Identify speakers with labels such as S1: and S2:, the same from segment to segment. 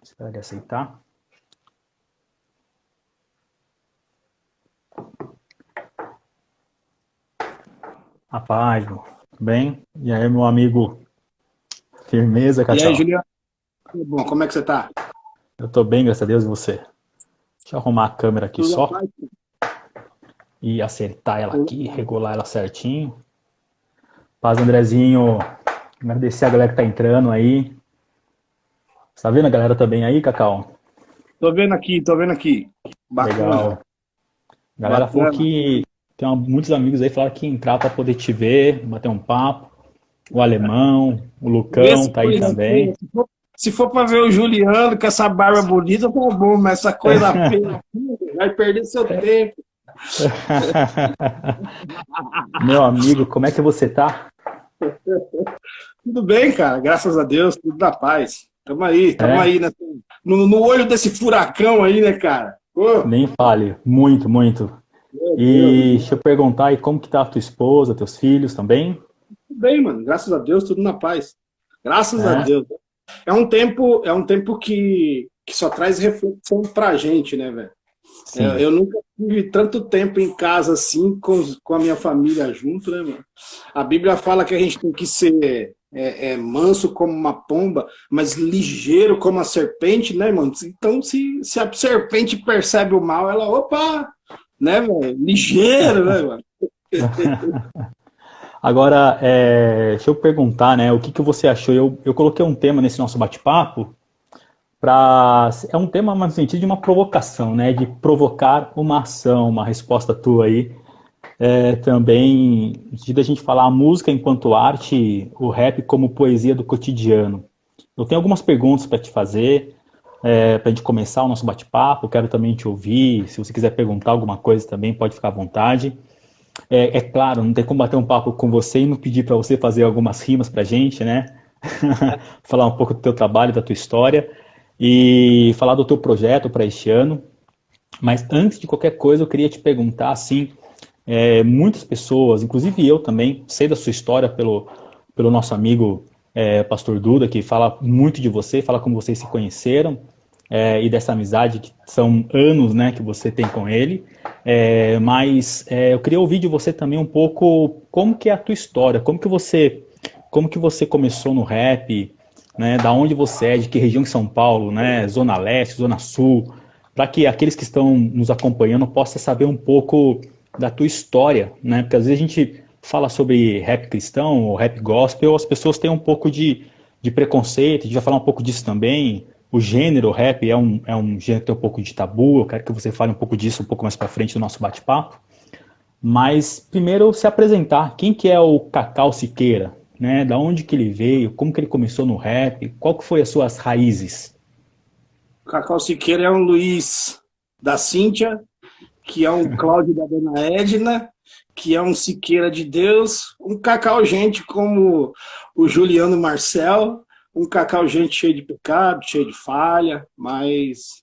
S1: Espera ele aceitar. Rapaz, tudo bem? E aí, meu amigo? Firmeza,
S2: E aí,
S1: Cacau?
S2: Juliano? Tudo bom, como é que você tá?
S1: Eu tô bem, graças a Deus, e você? Deixa eu arrumar a câmera aqui
S2: Tudo na
S1: só
S2: paz?
S1: e acertar ela
S2: Tudo
S1: aqui,
S2: na paz.
S1: regular ela certinho. Paz, Andrezinho. Agradecer a galera que tá entrando aí. Você tá vendo a galera também aí, Cacau?
S2: Tô vendo aqui, tô vendo aqui. Bacana,
S1: Legal. A galera falou
S2: bacana.
S1: que tem muitos amigos aí falaram que entrar pra poder te ver, bater um papo. O Alemão, o Lucão
S2: Esse
S1: tá aí
S2: coisa feia,
S1: também.
S2: se for para ver o Juliano com essa barba bonita, tá bom, mas essa coisa feia aqui, vai perder seu tempo.
S1: Meu amigo, como é que você tá?
S2: Tudo bem, cara, graças a Deus, tudo na paz. Tamo
S1: É?
S2: aí, né? No olho desse furacão aí, né, cara? Ô,
S1: Nem fale. Muito, muito.
S2: meu Deus.
S1: E deixa eu perguntar aí como que tá a tua esposa, teus filhos também?
S2: Tudo bem, mano, graças a Deus, tudo na paz. Graças a
S1: É?
S2: Deus. É um tempo que só traz reflexão pra gente, né, velho?
S1: Sim,
S2: Eu nunca tive tanto tempo em casa assim, com a minha família junto, né, mano? A Bíblia fala que a gente tem que ser manso como uma pomba, mas ligeiro como a serpente, né, mano? Então, se a serpente percebe o mal, ela, opa, né, velho? Ligeiro, né, mano?
S1: agora, deixa eu perguntar, né, o que que você achou? Eu coloquei um tema nesse nosso bate-papo é um tema mais no sentido de uma provocação, né, de provocar uma ação, uma resposta tua aí. Também, no sentido da gente falar a música enquanto arte, o rap como poesia do cotidiano. Eu tenho algumas perguntas para te fazer, para a gente começar o nosso bate-papo. Quero também te ouvir. Se você quiser perguntar alguma coisa também, pode ficar à vontade. É claro, não tem como bater um papo com você e não pedir para você fazer algumas rimas para a gente, né? Falar um pouco do teu trabalho, da tua história e falar do teu projeto para este ano. Mas antes de qualquer coisa, eu queria te perguntar, assim, muitas pessoas, inclusive eu também, sei da sua história pelo nosso amigo Pastor Duda, que fala muito de você, fala como vocês se conheceram, e dessa amizade que são anos, né, que você tem com ele. Mas eu queria ouvir de você também um pouco como que é a tua história, como que você começou no rap, né, da onde você é, de que região de São Paulo, né, Zona Leste, Zona Sul, para que aqueles que estão nos acompanhando possam saber um pouco da tua história, né? Porque às vezes a gente fala sobre rap cristão ou rap gospel, as pessoas têm um pouco de preconceito, a gente vai falar um pouco disso também. O gênero rap é um gênero que tem um pouco de tabu, eu quero que você fale um pouco disso um pouco mais para frente do nosso bate-papo. Mas primeiro se apresentar, quem que é o Cacau Siqueira, né? Da onde que ele veio, como que ele começou no rap, qual que foi as suas raízes?
S2: Cacau Siqueira é um Luiz da Cíntia, que é um Cláudio da Dona Edna, que é um Siqueira de Deus, um Cacau gente como o Juliano Marcel, um Cacau gente cheio de pecado, cheio de falha, mas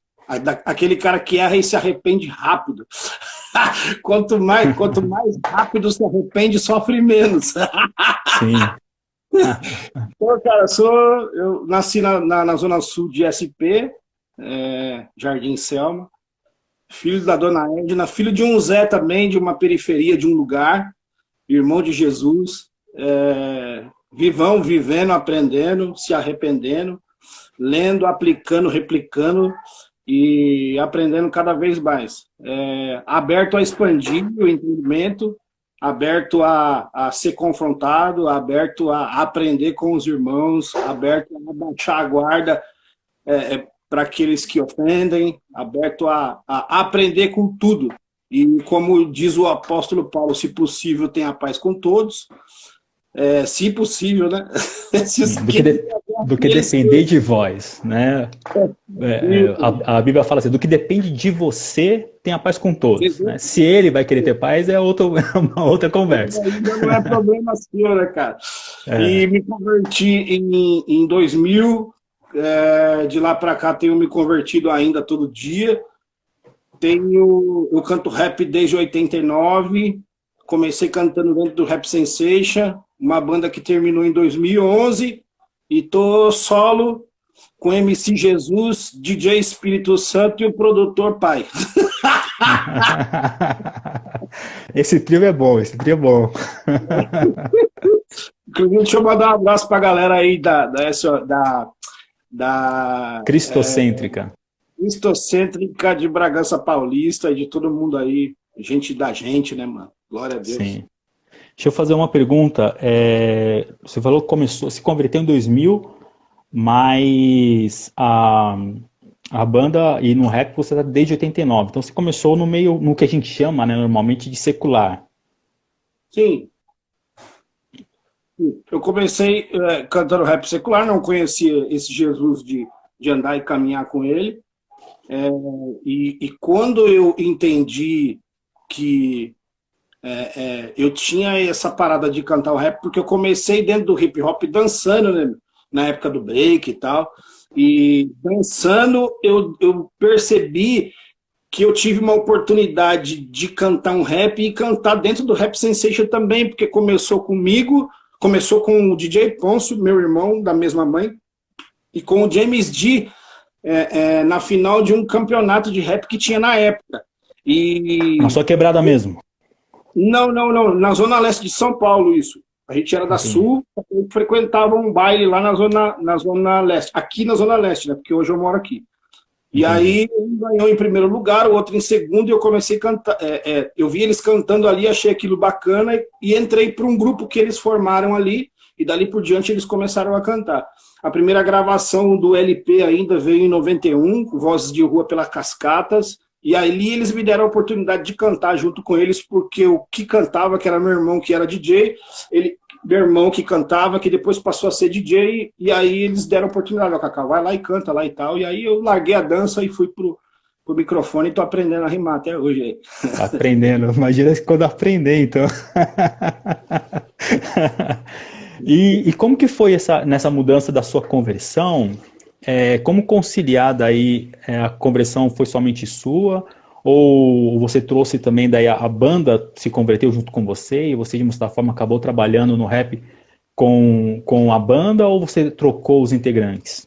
S2: aquele cara que erra e se arrepende rápido. Quanto mais rápido se arrepende, sofre menos.
S1: Sim.
S2: Pô, cara, eu nasci na Zona Sul de SP, Jardim Selma. Filho da Dona Edna, filho de um Zé também, de uma periferia, de um lugar, irmão de Jesus, vivão, vivendo, aprendendo, se arrependendo, lendo, aplicando, replicando e aprendendo cada vez mais. Aberto a expandir o entendimento, aberto a ser confrontado, aberto a aprender com os irmãos, aberto a baixar a guarda para aqueles que ofendem, aberto a aprender com tudo. E como diz o apóstolo Paulo, se possível, tenha paz com todos. Se possível, né? Se os
S1: Do que,
S2: que
S1: do que
S2: eles
S1: depender de vós, né? A Bíblia fala assim, do que depende de você, tenha paz com todos, né? Se ele vai querer ter paz, é uma outra conversa.
S2: ainda não é problema seu, né, cara? E
S1: É,
S2: me converti em 2000, de lá para cá tenho me convertido ainda todo dia. Eu canto rap desde 89, comecei cantando dentro do Rap Sensation, uma banda que terminou em 2011, e tô solo com MC Jesus, DJ Espírito Santo e o produtor Pai.
S1: Esse trio é bom, esse trio é bom.
S2: Inclusive, deixa eu mandar um abraço pra galera aí
S1: Cristocêntrica.
S2: Cristocêntrica de Bragança Paulista e de todo mundo aí. Gente da gente, né, mano? Glória a Deus.
S1: Sim. Deixa eu fazer uma pergunta. Você falou que começou, se converteu em 2000, mas a banda e no rap você está desde 89. Então você começou no meio, no que a gente chama, né, normalmente de secular.
S2: Sim. Eu comecei cantando rap secular, não conhecia esse Jesus de andar e caminhar com ele. E quando eu entendi que eu tinha essa parada de cantar o rap, porque eu comecei dentro do hip hop dançando, né, na época do break e tal, e dançando eu percebi que eu tive uma oportunidade de cantar um rap e cantar dentro do Rap Sensation também, porque começou comigo, começou com o DJ Ponço, meu irmão da mesma mãe, e com o James D, na final de um campeonato de rap que tinha na época.
S1: Na sua quebrada mesmo?
S2: Não, na Zona Leste de São Paulo, isso. A gente era da Sul, frequentava um baile lá na Zona Leste, aqui na Zona Leste, né? Porque hoje eu moro aqui. E aí, um ganhou em primeiro lugar, o outro em segundo, e eu comecei a cantar. Eu vi eles cantando ali, achei aquilo bacana, e entrei para um grupo que eles formaram ali, e dali por diante eles começaram a cantar. A primeira gravação do LP ainda veio em 91, Vozes de Rua pela Cascatas, e ali eles me deram a oportunidade de cantar junto com eles, porque o que cantava, que era meu irmão, que era DJ, meu irmão que cantava, que depois passou a ser DJ, e aí eles deram a oportunidade, ó, Cacá, vai lá e canta lá e tal, e aí eu larguei a dança e fui pro microfone e tô aprendendo a rimar até hoje aí.
S1: Aprendendo, imagina quando aprender, então. E como que foi nessa mudança da sua conversão? Como conciliar daí, a conversão foi somente sua? Ou você trouxe também, daí a banda se converteu junto com você e você de uma certa forma acabou trabalhando no rap com a banda, ou você trocou os integrantes?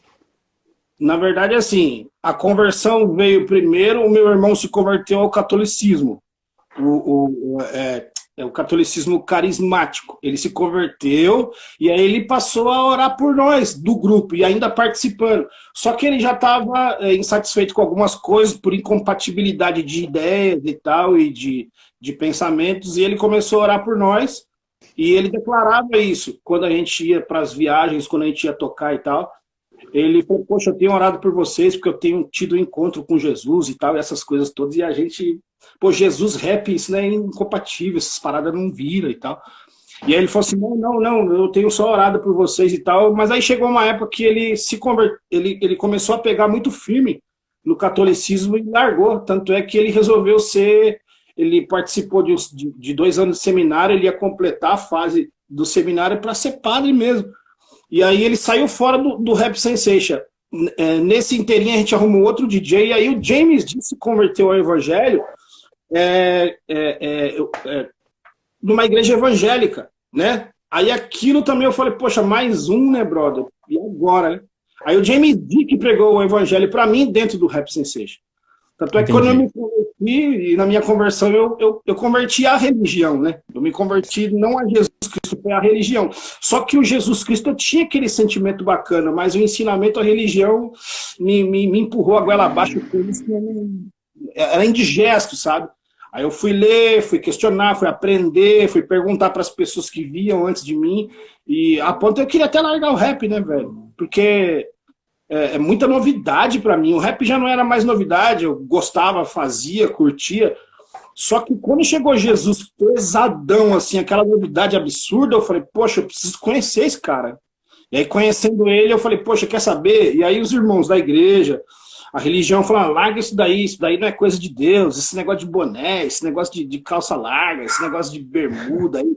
S2: Na verdade, assim, a conversão veio primeiro, o meu irmão se converteu ao catolicismo. O catolicismo carismático. Ele se converteu e aí ele passou a orar por nós, do grupo, e ainda participando. Só que ele já estava insatisfeito com algumas coisas, por incompatibilidade de ideias e tal, e de pensamentos, e ele começou a orar por nós, e ele declarava isso, quando a gente ia para as viagens, quando a gente ia tocar e tal. Ele falou, poxa, eu tenho orado por vocês, porque eu tenho tido um encontro com Jesus e tal, e essas coisas todas, e a gente... Pô, Jesus, rap, isso não é incompatível, essas paradas não viram e tal. E aí ele falou assim, não, eu tenho só orado por vocês e tal, mas aí chegou uma época que ele ele começou a pegar muito firme no catolicismo e largou, tanto é que ele resolveu ele participou de 2 anos de seminário, ele ia completar a fase do seminário para ser padre mesmo. E aí ele saiu fora do Rap Sensation. Nesse inteirinho a gente arrumou outro DJ, e aí o James D se converteu ao evangelho numa igreja evangélica, né? Aí aquilo também eu falei, poxa, mais um, né, brother? E agora, né? Aí o James D que pregou o evangelho para mim dentro do Rap Sensation. Tanto é que quando eu me converti, e na minha conversão eu converti a religião, né? Eu me converti não a Jesus Cristo, foi a religião. Só que o Jesus Cristo tinha aquele sentimento bacana, mas o ensinamento, a religião me empurrou a goela abaixo, era indigesto, sabe? Aí eu fui ler, fui questionar, fui aprender, fui perguntar para as pessoas que viam antes de mim, e a ponto eu queria até largar o rap, né, velho? Porque é muita novidade para mim. O rap já não era mais novidade, eu gostava, fazia, curtia. Só que quando chegou Jesus pesadão, assim, aquela novidade absurda, eu falei, poxa, eu preciso conhecer esse cara. E aí, conhecendo ele, eu falei, poxa, quer saber? E aí os irmãos da igreja, a religião falaram, larga isso daí não é coisa de Deus, esse negócio de boné, esse negócio de calça larga, esse negócio de bermuda aí.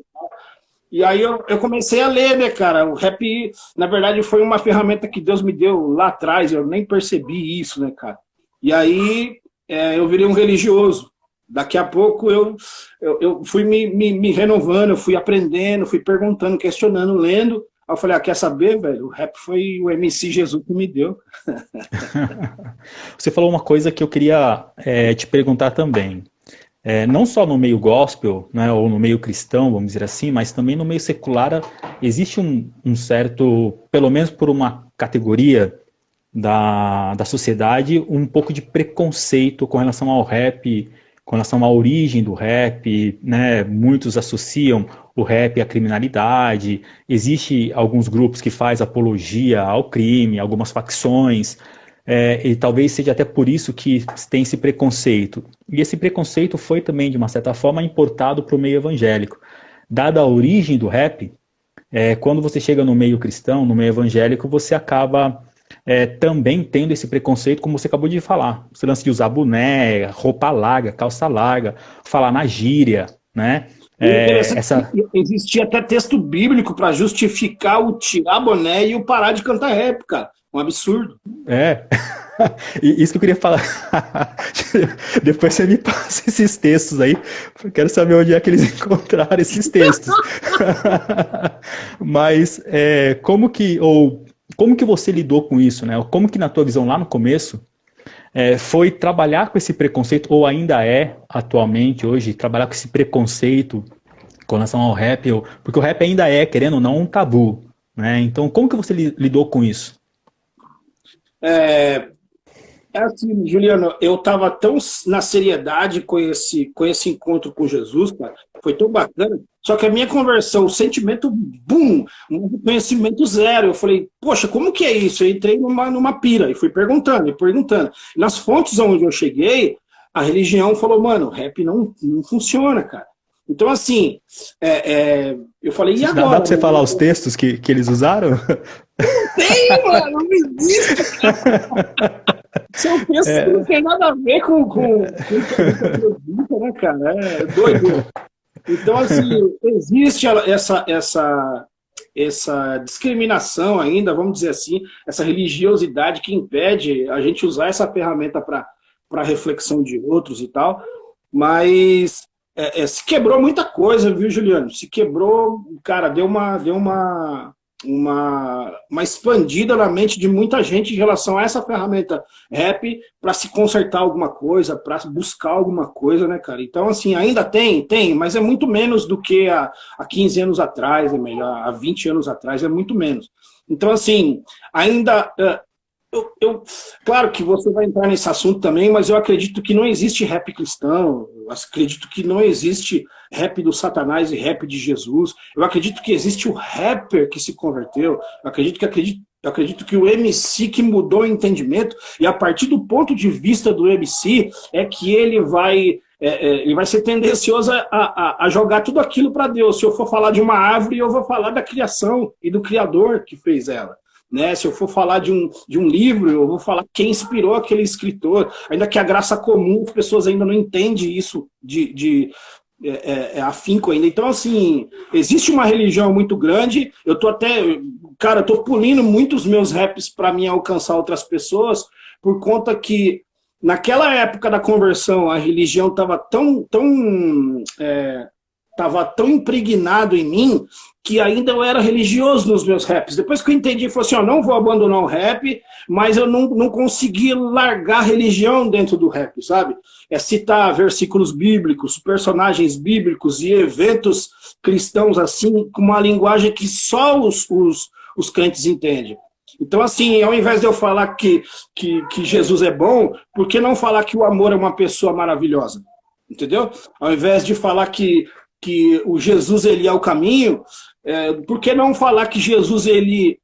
S2: E aí eu comecei a ler, né, cara? O rap, na verdade, foi uma ferramenta que Deus me deu lá atrás, eu nem percebi isso, né, cara? E aí eu virei um religioso. Daqui a pouco eu fui me renovando, eu fui aprendendo, fui perguntando, questionando, lendo. Aí eu falei, quer saber, velho? O rap foi o MC Jesus que me deu.
S1: Você falou uma coisa que eu queria te perguntar também. Não só no meio gospel, né, ou no meio cristão, vamos dizer assim, mas também no meio secular existe um certo, pelo menos por uma categoria da sociedade, um pouco de preconceito com relação ao rap, com relação à origem do rap, né? Muitos associam o rap à criminalidade, existe alguns grupos que fazem apologia ao crime, algumas facções, e talvez seja até por isso que tem esse preconceito. E esse preconceito foi também, de uma certa forma, importado para o meio evangélico. Dada a origem do rap, quando você chega no meio cristão, no meio evangélico, você acaba também tendo esse preconceito, como você acabou de falar. Esse lance de usar boné, roupa larga, calça larga, falar na gíria, né?
S2: Existia até texto bíblico para justificar o tirar boné e o parar de cantar rap, cara. Um absurdo.
S1: Isso que eu queria falar. Depois você me passa esses textos aí. Eu quero saber onde é que eles encontraram esses textos. Mas como que você lidou com isso, né? Como que na tua visão lá no começo foi trabalhar com esse preconceito, ou ainda atualmente, hoje, trabalhar com esse preconceito com relação ao rap, porque o rap ainda querendo ou não, um tabu, né? Então, como que você lidou com isso?
S2: Assim, Juliano, eu estava tão na seriedade com esse encontro com Jesus, cara, foi tão bacana, só que a minha conversão, o sentimento, bum, um conhecimento zero. Eu falei, poxa, como que é isso? Eu entrei numa pira e fui perguntando e perguntando. Nas fontes onde eu cheguei, a religião falou, mano, rap não funciona, cara. Então, assim, eu falei, e agora?
S1: Dá pra você falar os textos que eles usaram?
S2: Não tem, mano, não existe. São textos que não tem nada a ver com né, cara? É doido. Então, assim, existe essa discriminação ainda, vamos dizer assim, essa religiosidade que impede a gente usar essa ferramenta para reflexão de outros e tal, mas se quebrou muita coisa, viu, Juliano? Se quebrou, cara, deu uma expandida na mente de muita gente em relação a essa ferramenta rap para se consertar alguma coisa, para buscar alguma coisa, né, cara? Então, assim, ainda tem, mas é muito menos do que há 15 anos atrás, há 20 anos atrás, é muito menos. Então, assim, ainda... claro que você vai entrar nesse assunto também, mas eu acredito que não existe rap cristão, eu acredito que não existe rap do Satanás e rap de Jesus, eu acredito que existe o rapper que se converteu, eu acredito que o MC que mudou o entendimento, e a partir do ponto de vista do MC, é que ele vai ser tendencioso a jogar tudo aquilo para Deus. Se eu for falar de uma árvore, eu vou falar da criação e do Criador que fez ela. Né? Se eu for falar de um livro, eu vou falar quem inspirou aquele escritor, ainda que a graça comum, as pessoas ainda não entendem isso afinco ainda. Então, assim, existe uma religião muito grande, eu tô pulindo muitos meus raps para mim alcançar outras pessoas, por conta que naquela época da conversão, a religião estava tão impregnado em mim, que ainda eu era religioso nos meus raps. Depois que eu entendi, falei assim, não vou abandonar o rap, mas eu não consegui largar a religião dentro do rap, sabe? Citar versículos bíblicos, personagens bíblicos e eventos cristãos, assim, com uma linguagem que só os crentes entendem. Então, assim, ao invés de eu falar que Jesus é bom, por que não falar que o amor é uma pessoa maravilhosa? Entendeu? Ao invés de falar que o Jesus ele é o caminho, por que não falar que Jesus ele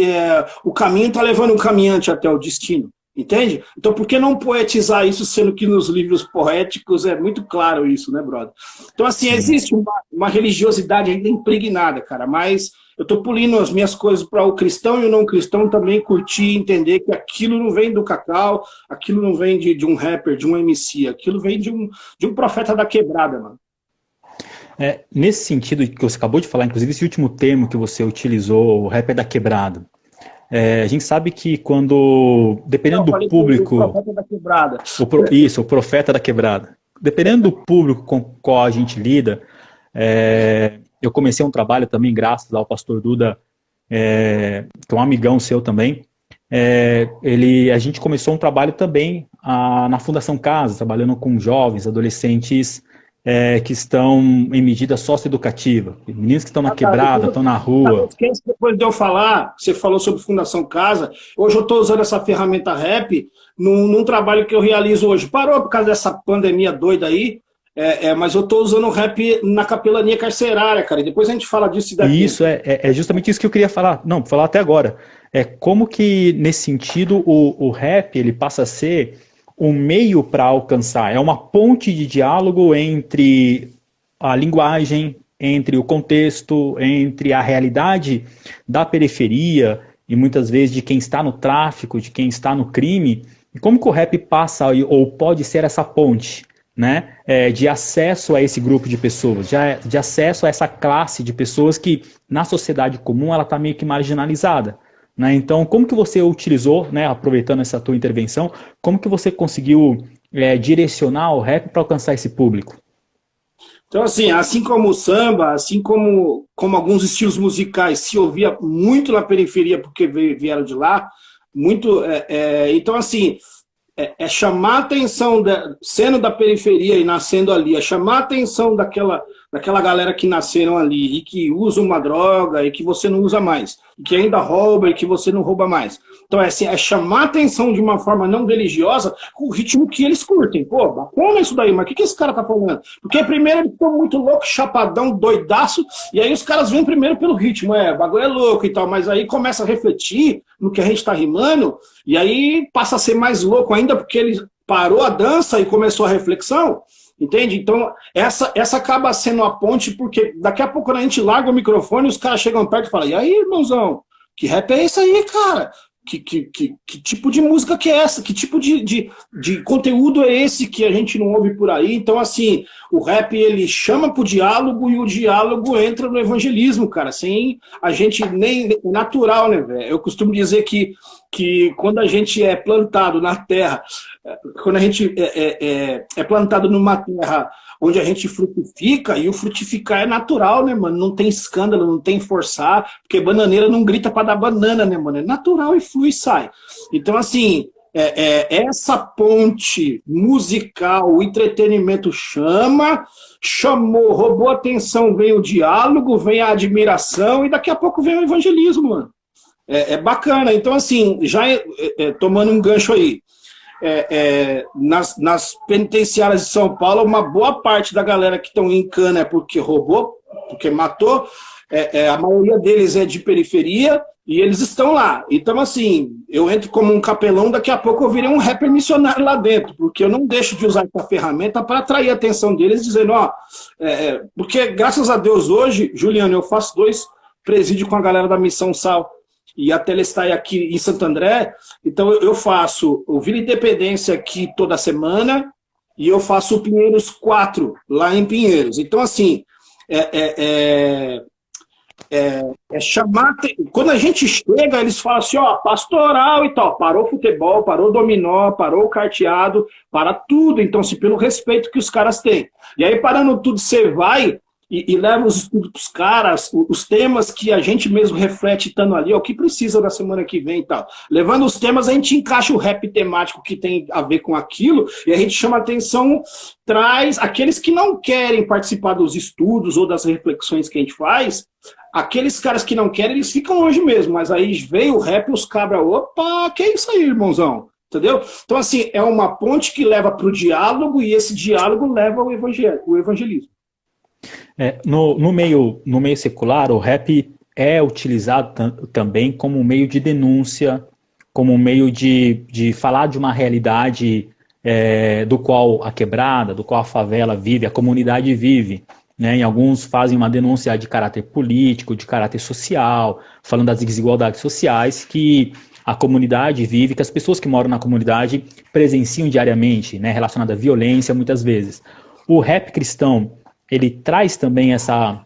S2: é o caminho, está levando um caminhante até o destino? Entende? Então por que não poetizar isso, sendo que nos livros poéticos é muito claro isso, né, brother? Então, assim, existe uma religiosidade ainda impregnada, cara, mas eu estou pulindo as minhas coisas para o cristão e o não cristão também curtir e entender que aquilo não vem do Cacau, aquilo não vem de um rapper, de um MC, aquilo vem de um profeta da quebrada, mano.
S1: Nesse sentido que você acabou de falar, inclusive esse último termo que você utilizou, o rap da quebrada, a gente sabe que dependendo do público...
S2: O profeta da quebrada.
S1: O profeta da quebrada. Dependendo do público com o qual a gente lida, eu comecei um trabalho também, graças ao pastor Duda, que é um amigão seu também, a gente começou um trabalho também na Fundação Casa, trabalhando com jovens, adolescentes que estão em medida socioeducativa, meninos que estão na quebrada, estão na rua.
S2: Depois de eu falar, você falou sobre Fundação Casa, hoje eu estou usando essa ferramenta Rap num trabalho que eu realizo hoje. Parou por causa dessa pandemia doida aí, mas eu estou usando o Rap na capelania carcerária, cara, e depois a gente fala disso e daqui.
S1: Isso, é justamente isso que eu queria falar, não, falar até agora. Como que, nesse sentido, o Rap ele passa a ser um meio para alcançar, é uma ponte de diálogo entre a linguagem, entre o contexto, entre a realidade da periferia e muitas vezes de quem está no tráfico, de quem está no crime. E como que o Rap passa ou pode ser essa ponte, né, de acesso a esse grupo de pessoas, de acesso a essa classe de pessoas que na sociedade comum ela está meio que marginalizada. Né? Então, como que você utilizou, né, aproveitando essa tua intervenção, como que você conseguiu direcionar o Rap para alcançar esse público?
S2: Então, assim como o samba, assim como alguns estilos musicais se ouvia muito na periferia porque vieram de lá, muito. Então, assim, chamar a atenção, sendo da periferia e nascendo ali, chamar a atenção daquela galera que nasceram ali e que usa uma droga e que você não usa mais, e que ainda rouba e que você não rouba mais. Então, chamar a atenção de uma forma não religiosa com o ritmo que eles curtem. Pô, bacana isso daí, mas o que esse cara tá falando? Porque primeiro eles estão muito loucos, chapadão, doidaço, e aí os caras vêm primeiro pelo ritmo, o bagulho é louco e tal, mas aí começa a refletir no que a gente tá rimando, e aí passa a ser mais louco ainda, porque ele parou a dança e começou a reflexão, entende? Então, essa acaba sendo a ponte, porque daqui a pouco quando a gente larga o microfone, os caras chegam perto e falam, e aí, irmãozão, que rap é esse aí, cara? Que tipo de música que é essa? Que tipo de conteúdo é esse que a gente não ouve por aí? Então, assim, o rap, ele chama pro diálogo e o diálogo entra no evangelismo, cara, sem a gente nem natural, né, velho? Eu costumo dizer que quando a gente é plantado na terra, quando a gente é plantado numa terra onde a gente frutifica, e o frutificar é natural, né, mano? Não tem escândalo, não tem forçar, porque bananeira não grita pra dar banana, né, mano? É natural e flui e sai. Então, assim, essa ponte musical, o entretenimento chamou, roubou a atenção, vem o diálogo, vem a admiração, e daqui a pouco vem o evangelismo, mano. É bacana. Então, assim, já tomando um gancho aí, nas penitenciárias de São Paulo, uma boa parte da galera que estão em cana é porque roubou, porque matou, a maioria deles é de periferia e eles estão lá. Então, assim, eu entro como um capelão, daqui a pouco eu virei um rapper missionário lá dentro, porque eu não deixo de usar essa ferramenta para atrair a atenção deles, dizendo, porque graças a Deus hoje, Juliano, eu faço 2 presídios com a galera da Missão Sal, e a Telestai aqui em Santo André, então eu faço o Vila Independência aqui toda semana, e eu faço o Pinheiros 4, lá em Pinheiros. Então, assim, chamar... Quando a gente chega, eles falam assim, pastoral e tal, parou o futebol, parou o dominó, parou o carteado, para tudo, então, assim, pelo respeito que os caras têm. E aí, parando tudo, você vai... E leva os estudos para os caras, os temas que a gente mesmo reflete estando ali, o que precisa da semana que vem e tal. Levando os temas, a gente encaixa o rap temático que tem a ver com aquilo, e a gente chama atenção, traz aqueles que não querem participar dos estudos ou das reflexões que a gente faz, aqueles caras que não querem, eles ficam longe mesmo, mas aí veio o rap e os cabras, opa, que é isso aí, irmãozão? Entendeu? Então, assim, é uma ponte que leva para o diálogo, e esse diálogo leva ao evangelismo.
S1: No meio secular, o rap é utilizado também como um meio de denúncia, como um meio de falar de uma realidade do qual a quebrada, do qual a favela vive, a comunidade vive. Né? E alguns fazem uma denúncia de caráter político, de caráter social, falando das desigualdades sociais que a comunidade vive, que as pessoas que moram na comunidade presenciam diariamente, né? Relacionada à violência, muitas vezes. O rap cristão, ele traz também essa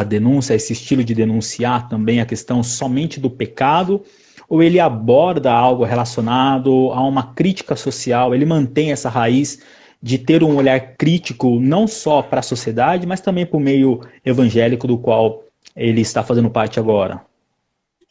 S1: denúncia, esse estilo de denunciar também a questão somente do pecado, ou ele aborda algo relacionado a uma crítica social, ele mantém essa raiz de ter um olhar crítico não só para a sociedade, mas também para o meio evangélico do qual ele está fazendo parte agora?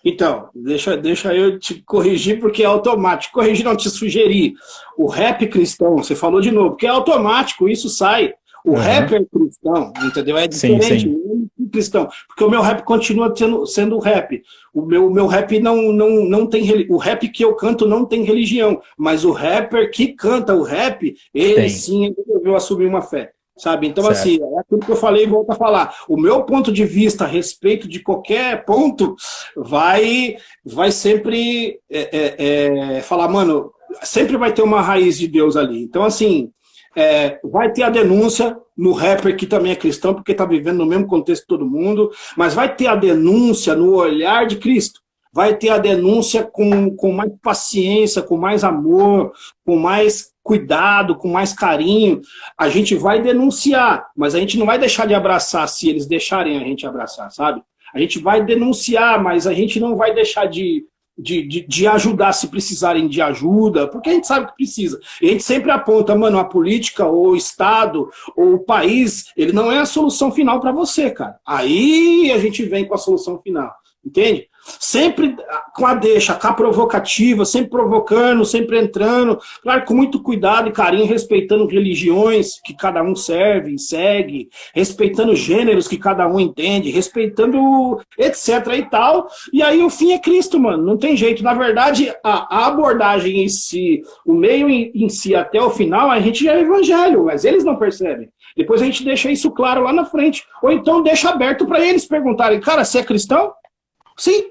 S2: Então, deixa eu te corrigir, porque é automático. Corrigir não, te sugerir. O rap cristão, você falou de novo, porque é automático, isso sai. O rap é cristão, entendeu? É
S1: Sim,
S2: diferente,
S1: sim.
S2: cristão. Porque o meu rap continua sendo rap. O meu rap não tem. O rap que eu canto não tem religião, mas o rapper que canta o rap, ele
S1: Tem.
S2: sim resolveu assumir uma fé. Sabe? Então,
S1: Certo.
S2: assim, é aquilo que eu falei e volto a falar. O meu ponto de vista a respeito de qualquer ponto vai sempre falar, mano, sempre vai ter uma raiz de Deus ali. Então, assim, vai ter a denúncia no rapper que também é cristão, porque está vivendo no mesmo contexto que todo mundo, mas vai ter a denúncia no olhar de Cristo. Vai ter a denúncia com mais paciência, com mais amor, com mais cuidado, com mais carinho. A gente vai denunciar, mas a gente não vai deixar de abraçar se eles deixarem a gente abraçar, sabe? A gente vai denunciar, mas a gente não vai deixar de ajudar se precisarem de ajuda, porque a gente sabe que precisa. E a gente sempre aponta, mano, a política, ou o Estado, ou o país, ele não é a solução final para você, cara. Aí a gente vem com a solução final, entende? Sempre com a deixa, com a provocativa, sempre provocando, sempre entrando, claro, com muito cuidado e carinho, respeitando religiões que cada um serve e segue, respeitando gêneros que cada um entende, respeitando etc e tal, e aí o fim é Cristo, mano, não tem jeito. Na verdade, a abordagem em si, o meio em si até o final, a gente já é evangelho, mas eles não percebem. Depois a gente deixa isso claro lá na frente, ou então deixa aberto para eles perguntarem, cara, você é cristão? Sim.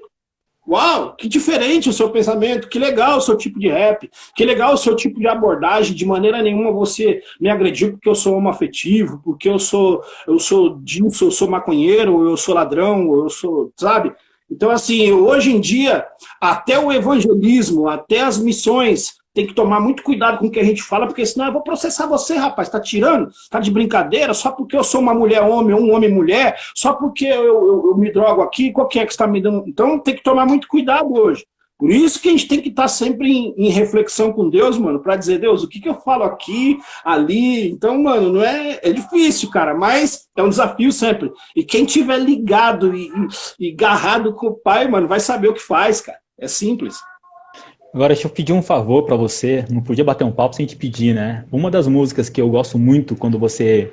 S2: Uau, que diferente o seu pensamento, que legal o seu tipo de rap, que legal o seu tipo de abordagem. De maneira nenhuma você me agrediu porque eu sou homoafetivo, porque eu sou disso, eu sou maconheiro, eu sou ladrão, eu sou, sabe? Então, assim, hoje em dia, até o evangelismo, até as missões, tem que tomar muito cuidado com o que a gente fala, porque senão eu vou processar você, rapaz. Tá tirando? Tá de brincadeira? Só porque eu sou uma mulher homem ou um homem mulher? Só porque eu me drogo aqui? Qual que é que está me dando? Então tem que tomar muito cuidado hoje. Por isso que a gente tem que estar sempre em reflexão com Deus, mano, para dizer, Deus, o que eu falo aqui, ali? Então, mano, não é difícil, cara, mas é um desafio sempre. E quem tiver ligado e agarrado com o Pai, mano, vai saber o que faz, cara. É simples.
S1: Agora, deixa eu pedir um favor para você. Não podia bater um papo sem te pedir, né? Uma das músicas que eu gosto muito quando você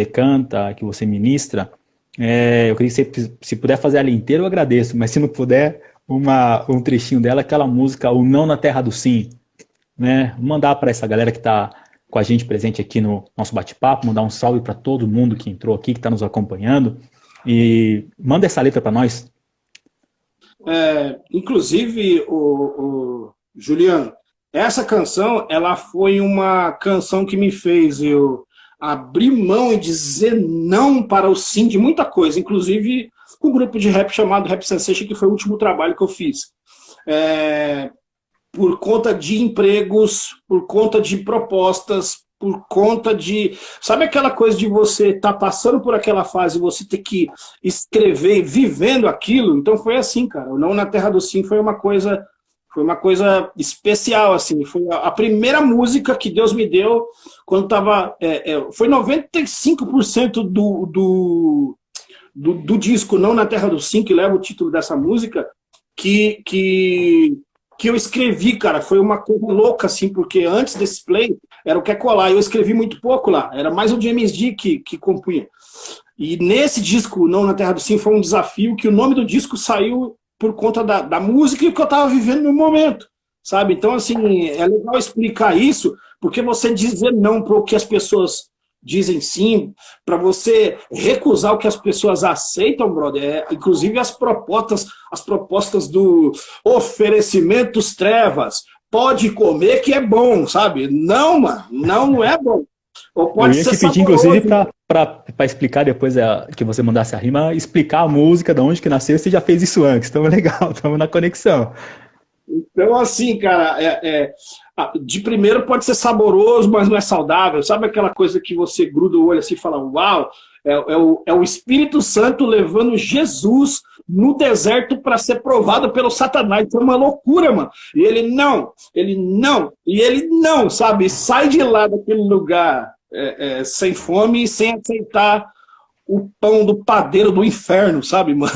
S1: canta, que você ministra, eu queria que você, se puder fazer ela inteira, eu agradeço. Mas se não puder, um trechinho dela, aquela música O Não na Terra do Sim, né? Mandar para essa galera que está com a gente presente aqui no nosso bate-papo, mandar um salve para todo mundo que entrou aqui, que está nos acompanhando. E manda essa letra para nós.
S2: Inclusive, o Juliano, essa canção, ela foi uma canção que me fez eu abrir mão e dizer não para o sim de muita coisa, inclusive um grupo de rap chamado Rap Sensation, que foi o último trabalho que eu fiz. Por conta de empregos, por conta de propostas, por conta de... Sabe aquela coisa de você estar passando por aquela fase e você ter que escrever vivendo aquilo? Então foi assim, cara. O Não na Terra do Sim foi uma coisa especial, assim. Foi a primeira música que Deus me deu quando estava... foi 95% do disco Não na Terra do Sim, que leva o título dessa música, que eu escrevi, cara. Foi uma coisa louca, assim, porque antes desse play era o Quer Colar, eu escrevi muito pouco lá, era mais o James D que compunha. E nesse disco, Não na Terra do Sim, foi um desafio que o nome do disco saiu por conta da música e o que eu estava vivendo no momento, sabe? Então, assim, é legal explicar isso, porque você dizer não para o que as pessoas dizem sim, para você recusar o que as pessoas aceitam, brother, inclusive as propostas do oferecimentos trevas, pode comer que é bom, sabe? Não, mano, não é bom. Ou pode
S1: Eu ia
S2: ser
S1: te pedir,
S2: saboroso.
S1: inclusive, para explicar depois que você mandasse a rima, explicar a música, de onde que nasceu, você já fez isso antes, então é legal, estamos na conexão.
S2: Então, assim, cara, de primeiro pode ser saboroso, mas não é saudável. Sabe aquela coisa que você gruda o olho assim e fala, uau, é o Espírito Santo levando Jesus no deserto para ser provado pelo Satanás. Isso é uma loucura, mano. E ele não, sabe? Sai de lá daquele lugar sem fome e sem aceitar o pão do padeiro do inferno, sabe, mano?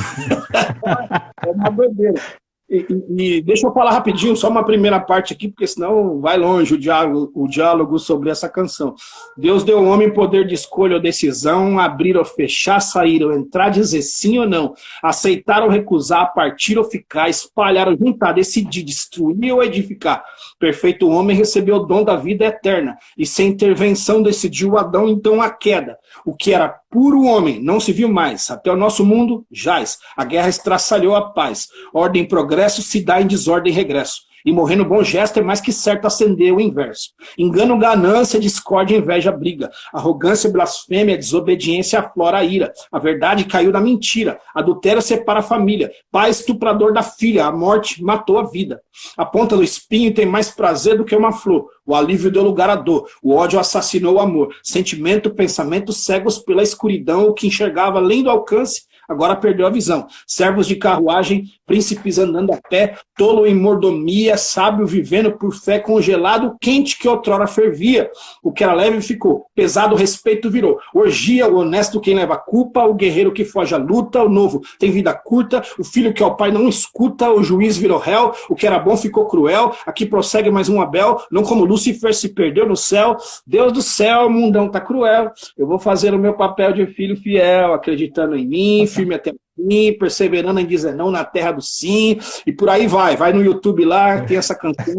S2: É uma doideira. E deixa eu falar rapidinho, só uma primeira parte aqui, porque senão vai longe o diálogo sobre essa canção. Deus deu ao homem poder de escolha ou decisão, abrir ou fechar, sair ou entrar, dizer sim ou não, aceitar ou recusar, partir ou ficar, espalhar ou juntar, decidir, destruir ou edificar. Perfeito homem recebeu o dom da vida eterna, e sem intervenção decidiu Adão então a queda. O que era puro homem não se viu mais, até o nosso mundo jaz. A guerra estraçalhou a paz. Ordem e progresso se dá em desordem e regresso. E morrendo bom gesto é mais que certo acender o inverso. Engano, ganância, discórdia, inveja, briga. Arrogância, blasfêmia, desobediência aflora a ira. A verdade caiu na mentira. Adultério separa a família. Pai estuprador da filha. A morte matou a vida. A ponta do espinho tem mais prazer do que uma flor. O alívio deu lugar à dor. O ódio assassinou o amor. Sentimento, pensamento cegos pela escuridão. O que enxergava além do alcance agora perdeu a visão. Servos de carruagem, príncipes andando a pé, tolo em mordomia, sábio vivendo por fé, congelado, quente que outrora fervia. O que era leve ficou, pesado o respeito virou. Orgia, o honesto quem leva a culpa, o guerreiro que foge à luta, o novo tem vida curta, o filho que ao pai não escuta, o juiz virou réu, o que era bom ficou cruel, aqui prossegue mais um Abel, não como Lúcifer se perdeu no céu. Deus do céu, o mundão tá cruel, eu vou fazer o meu papel de filho fiel, acreditando em mim, firme até o fim, perseverando em dizer não na terra do sim, e por aí vai no YouTube lá, tem essa canção,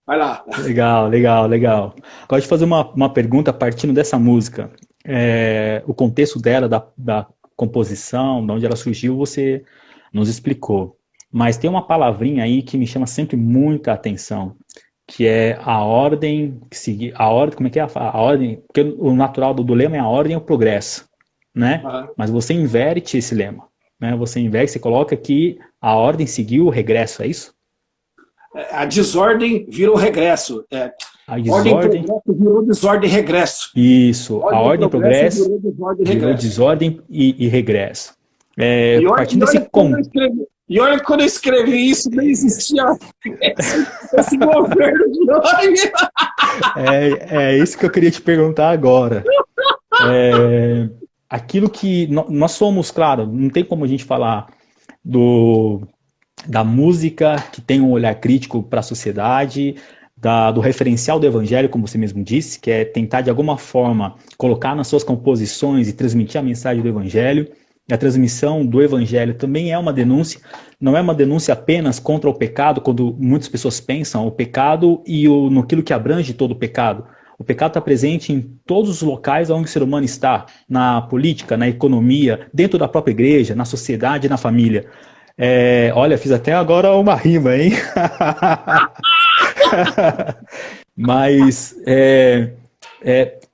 S2: vai lá.
S1: Legal, legal, legal. Gosto de fazer uma pergunta partindo dessa música. O contexto dela, da composição, de onde ela surgiu, você nos explicou. Mas tem uma palavrinha aí que me chama sempre muita atenção, que é a ordem, como é que é? A ordem, porque o natural do lema é a ordem e o progresso, né?
S2: Uhum.
S1: Mas você inverte esse lema, né? Você coloca que a ordem seguiu o regresso, é isso?
S2: A desordem virou regresso.
S1: A desordem
S2: ordem e progresso virou desordem e regresso.
S1: Isso, a ordem e progresso virou desordem e regresso.
S2: E olha quando eu escrevi isso, nem existia esse governo de ordem.
S1: É isso que eu queria te perguntar agora. Aquilo que nós somos, claro, não tem como a gente falar da música que tem um olhar crítico para a sociedade, do referencial do evangelho, como você mesmo disse, que é tentar de alguma forma colocar nas suas composições e transmitir a mensagem do evangelho. E a transmissão do evangelho também é uma denúncia, não é uma denúncia apenas contra o pecado, quando muitas pessoas pensam o pecado e naquilo que abrange todo o pecado. O pecado está presente em todos os locais onde o ser humano está, na política, na economia, dentro da própria igreja, na sociedade e na família. Olha, fiz até agora uma rima, hein? Mas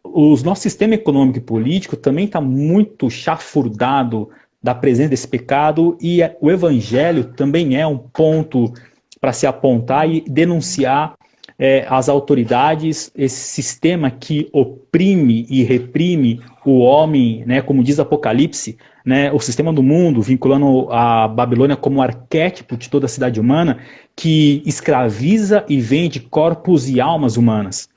S1: o nosso sistema econômico e político também está muito chafurdado da presença desse pecado, e o evangelho também é um ponto para se apontar e denunciar as autoridades, esse sistema que oprime e reprime o homem, né, como diz Apocalipse, né, o sistema do mundo, vinculando a Babilônia como arquétipo de toda a cidade humana, que escraviza e vende corpos e almas humanas.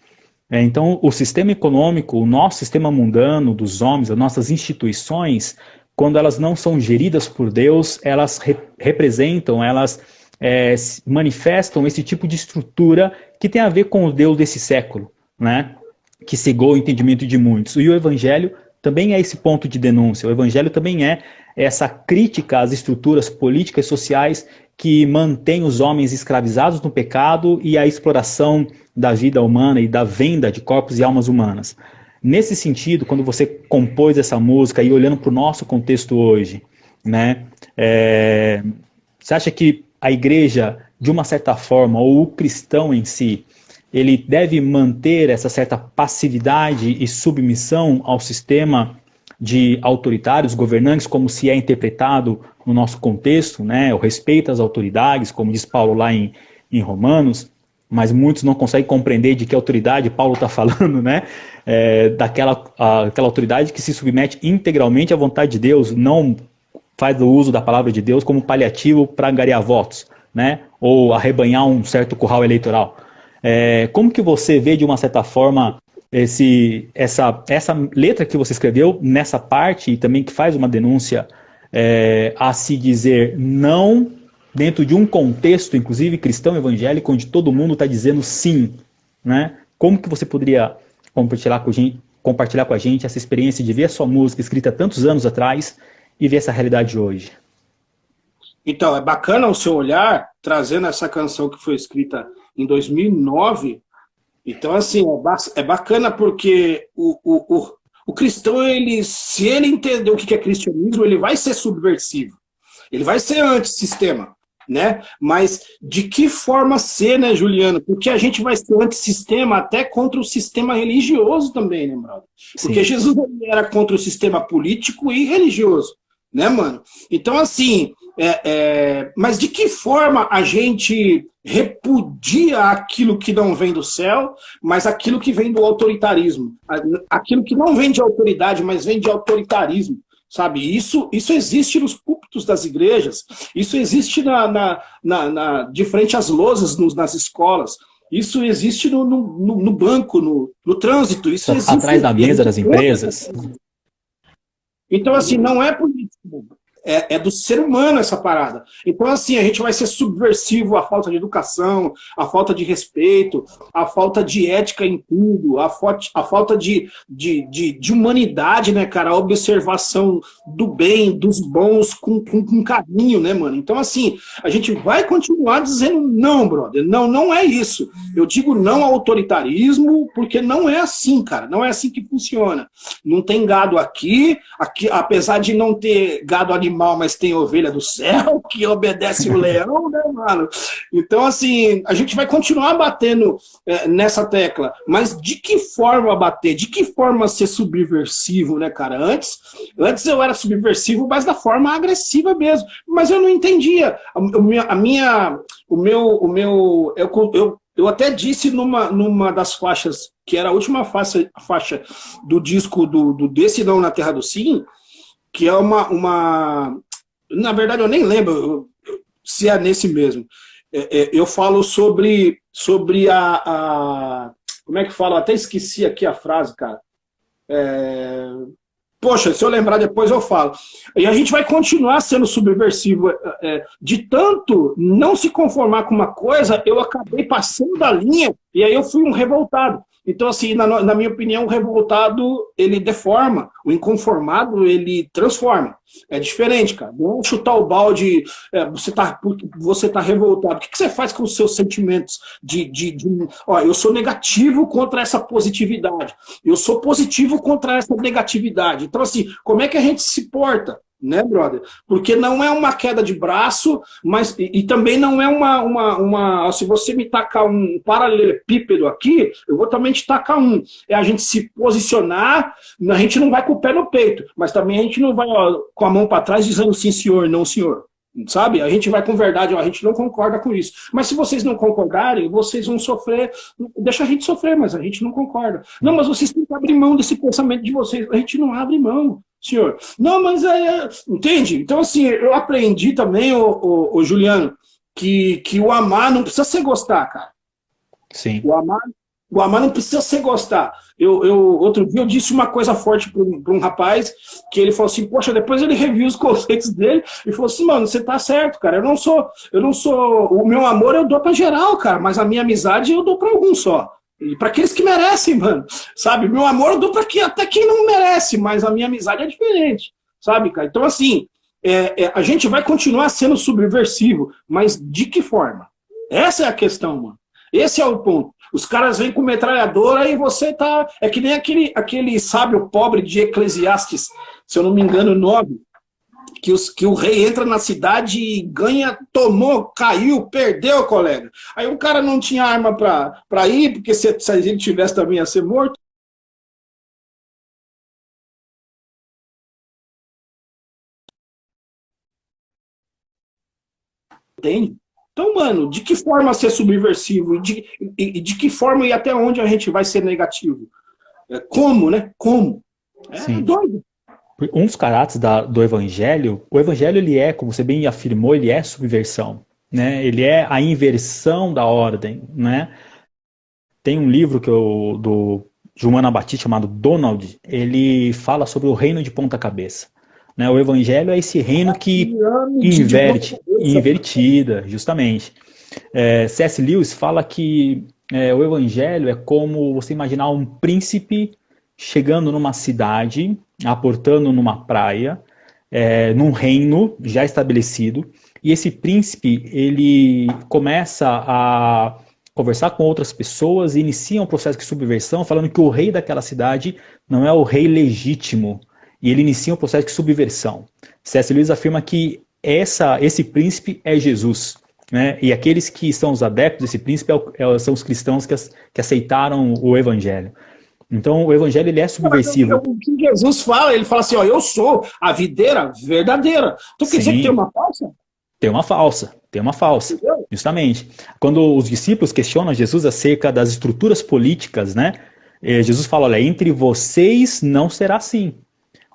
S1: Então, o sistema econômico, o nosso sistema mundano dos homens, as nossas instituições, quando elas não são geridas por Deus, elas representam, elas manifestam esse tipo de estrutura que tem a ver com o Deus desse século, né? Que cegou o entendimento de muitos. E o Evangelho também é esse ponto de denúncia. O Evangelho também é essa crítica às estruturas políticas e sociais que mantêm os homens escravizados no pecado e a exploração da vida humana e da venda de corpos e almas humanas. Nesse sentido, quando você compôs essa música e olhando para o nosso contexto hoje, né, você acha que a igreja, de uma certa forma, ou o cristão em si, ele deve manter essa certa passividade e submissão ao sistema de autoritários, governantes, como se é interpretado no nosso contexto, né? O respeito às autoridades, como diz Paulo lá em Romanos, mas muitos não conseguem compreender de que autoridade Paulo está falando, né? Aquela autoridade que se submete integralmente à vontade de Deus, não faz o uso da palavra de Deus como paliativo para angariar votos, né? Ou arrebanhar um certo curral eleitoral. Como que você vê, de uma certa forma, essa letra que você escreveu nessa parte e também que faz uma denúncia a se dizer não dentro de um contexto, inclusive cristão evangélico, onde todo mundo está dizendo sim, né? Como que você poderia compartilhar com a gente essa experiência de ver a sua música escrita tantos anos atrás e ver essa realidade hoje?
S2: Então, é bacana o seu olhar, trazendo essa canção que foi escrita em 2009. Então, assim, é bacana porque o cristão, se ele entender o que é cristianismo, ele vai ser subversivo. Ele vai ser antissistema, né? Mas de que forma ser, né, Juliano? Porque a gente vai ser antissistema até contra o sistema religioso também, né, brother? Porque
S1: Sim.
S2: Jesus era contra o sistema político e religioso, né, mano? Então, assim, mas de que forma a gente repudia aquilo que não vem do céu, mas aquilo que vem do autoritarismo? Aquilo que não vem de autoridade, mas vem de autoritarismo, sabe? Isso existe nos púlpitos das igrejas, isso existe de frente às lousas nas escolas, isso existe no banco, no trânsito, isso existe
S1: Atrás da mesa das empresas.
S2: Então, assim, não é político, é do ser humano essa parada. Então, assim, a gente vai ser subversivo à falta de educação, à falta de respeito, à falta de ética em tudo, à falta de humanidade, né, cara? A observação do bem, dos bons, com carinho, né, mano? Então, assim, a gente vai continuar dizendo não, brother. Não, não é isso. Eu digo não ao autoritarismo, porque não é assim, cara. Não é assim que funciona. Não tem gado aqui, apesar de não ter gado animal, mas tem ovelha do céu que obedece o leão, né, mano? Então, assim, a gente vai continuar batendo nessa tecla, mas de que forma bater? De que forma ser subversivo, né, cara? Antes eu era subversivo, mas da forma agressiva mesmo, mas eu não entendia. Eu até disse numa das faixas, que era a última faixa do disco do Desse Não na Terra do Sim, que é na verdade, eu nem lembro se é nesse mesmo. Eu falo sobre como é que fala? Até esqueci aqui a frase, cara. Poxa, se eu lembrar depois eu falo. E a gente vai continuar sendo subversivo. De tanto não se conformar com uma coisa, eu acabei passando da linha e aí eu fui um revoltado. Então, assim, na minha opinião, o revoltado, ele deforma. O inconformado, ele transforma. É diferente, cara. Não chutar o balde, você tá revoltado. O que você faz com os seus sentimentos Ó, eu sou negativo contra essa positividade. Eu sou positivo contra essa negatividade. Então, assim, como é que a gente se porta? Né, brother? Porque não é uma queda de braço, mas e também não é se você me tacar um paralelepípedo aqui, eu vou também te tacar um. É a gente se posicionar, a gente não vai com o pé no peito, mas também a gente não vai com a mão para trás dizendo sim, senhor, não, senhor. Sabe? A gente vai com verdade, a gente não concorda com isso. Mas se vocês não concordarem, vocês vão sofrer. Deixa a gente sofrer, mas a gente não concorda. Não, mas vocês têm que abrir mão desse pensamento de vocês. A gente não abre mão, senhor. Não, mas entende? Então, assim, eu aprendi também, o Juliano, que o amar não precisa ser gostar, cara.
S1: Sim.
S2: O amar não precisa ser gostar. Outro dia eu disse uma coisa forte para um rapaz, que ele falou assim, poxa, depois ele reviu os conceitos dele e falou assim, mano, você tá certo, cara, eu não sou, o meu amor eu dou para geral, cara, mas a minha amizade eu dou para algum só. E para aqueles que merecem, mano, sabe? Meu amor eu dou para até quem não merece, mas a minha amizade é diferente, sabe, cara? Então, assim, a gente vai continuar sendo subversivo, mas de que forma? Essa é a questão, mano. Esse é o ponto. Os caras vêm com metralhadora e você tá... É que nem aquele sábio pobre de Eclesiastes, se eu não me engano, 9, que o rei entra na cidade e ganha, tomou, caiu, perdeu, colega. Aí o cara não tinha arma pra ir, porque se ele tivesse também ia ser morto. Entende? Então, mano, de que forma ser subversivo? E de que forma e até onde a gente vai ser negativo? Como, né? Como?
S1: Sim.
S2: Doido.
S1: Um dos caráteres do evangelho, o evangelho ele é, como você bem afirmou, ele é subversão, né? Ele é a inversão da ordem, né? Tem um livro de um anabatista chamado Donald, ele fala sobre o reino de ponta cabeça. Né? O evangelho é esse reino que inverte, invertida, justamente. C.S. Lewis fala que o evangelho é como você imaginar um príncipe chegando numa cidade, aportando numa praia, num reino já estabelecido, e esse príncipe, ele começa a conversar com outras pessoas e inicia um processo de subversão, falando que o rei daquela cidade não é o rei legítimo, e ele inicia um processo de subversão. C.S. Lewis afirma que esse príncipe é Jesus, né? E aqueles que são os adeptos desse príncipe são os cristãos que aceitaram o evangelho. Então, o evangelho ele é subversivo.
S2: O que Jesus fala, ele fala assim, ó, eu sou a videira verdadeira. Tu quer dizer que tem uma falsa?
S1: Tem uma falsa, entendeu? Justamente. Quando os discípulos questionam Jesus acerca das estruturas políticas, né? Jesus fala, olha, entre vocês não será assim.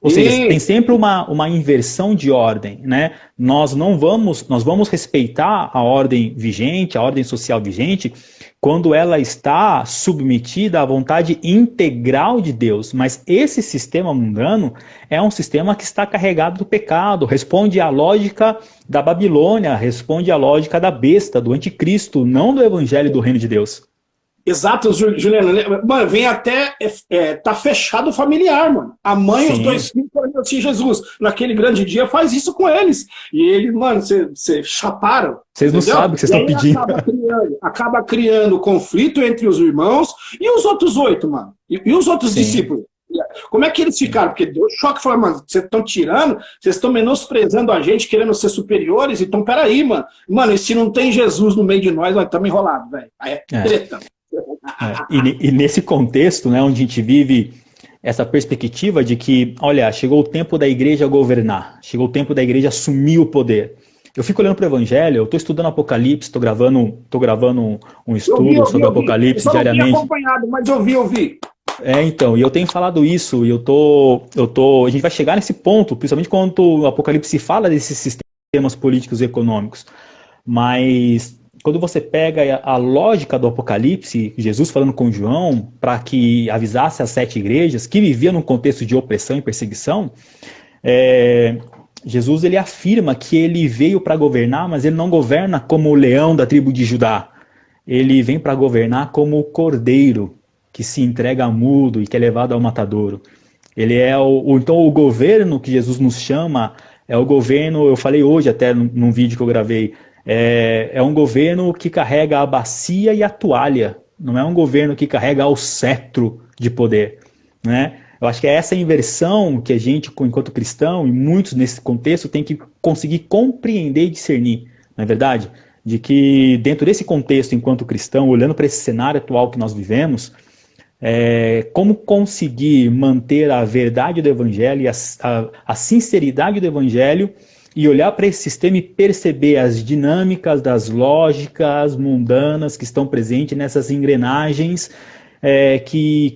S1: Ou seja, tem sempre uma inversão de ordem, né? Nós vamos respeitar a ordem vigente, a ordem social vigente, quando ela está submetida à vontade integral de Deus. Mas esse sistema mundano é um sistema que está carregado do pecado, responde à lógica da Babilônia, responde à lógica da besta, do anticristo, não do evangelho do reino de Deus.
S2: Exato, Juliana. Mano, vem até... tá fechado o familiar, mano. A mãe e os dois filhos falando assim, Jesus, naquele grande dia, faz isso com eles. E eles, mano, vocês chaparam.
S1: Vocês não sabem o que vocês estão pedindo.
S2: Acaba criando conflito entre os irmãos e os outros 8, mano. E os outros discípulos. Como é que eles ficaram? Porque deu choque, falaram, mano, vocês estão tirando, vocês estão menosprezando a gente, querendo ser superiores, então peraí, mano. Mano, e se não tem Jesus no meio de nós, nós estamos enrolados, velho. Aí é treta.
S1: E nesse contexto, né, onde a gente vive essa perspectiva de que, olha, chegou o tempo da igreja governar, chegou o tempo da igreja assumir o poder. Eu fico olhando para o Evangelho, eu estou estudando Apocalipse, estou gravando um estudo sobre Apocalipse diariamente. Eu não
S2: acompanhado, mas eu vi.
S1: Então, e eu tenho falado isso, e a gente vai chegar nesse ponto, principalmente quando o Apocalipse fala desses sistemas políticos e econômicos. Mas quando você pega a lógica do Apocalipse, Jesus falando com João, para que avisasse as 7 igrejas que viviam num contexto de opressão e perseguição, Jesus ele afirma que ele veio para governar, mas ele não governa como o leão da tribo de Judá. Ele vem para governar como o cordeiro que se entrega mudo e que é levado ao matadouro. Ele é então o governo que Jesus nos chama é o governo, eu falei hoje até num vídeo que eu gravei, é um governo que carrega a bacia e a toalha, não é um governo que carrega o cetro de poder, né? Eu acho que é essa inversão que a gente, enquanto cristão, e muitos nesse contexto, tem que conseguir compreender e discernir, não é verdade? De que dentro desse contexto, enquanto cristão, olhando para esse cenário atual que nós vivemos, como conseguir manter a verdade do Evangelho e a sinceridade do Evangelho e olhar para esse sistema e perceber as dinâmicas das lógicas mundanas que estão presentes nessas engrenagens,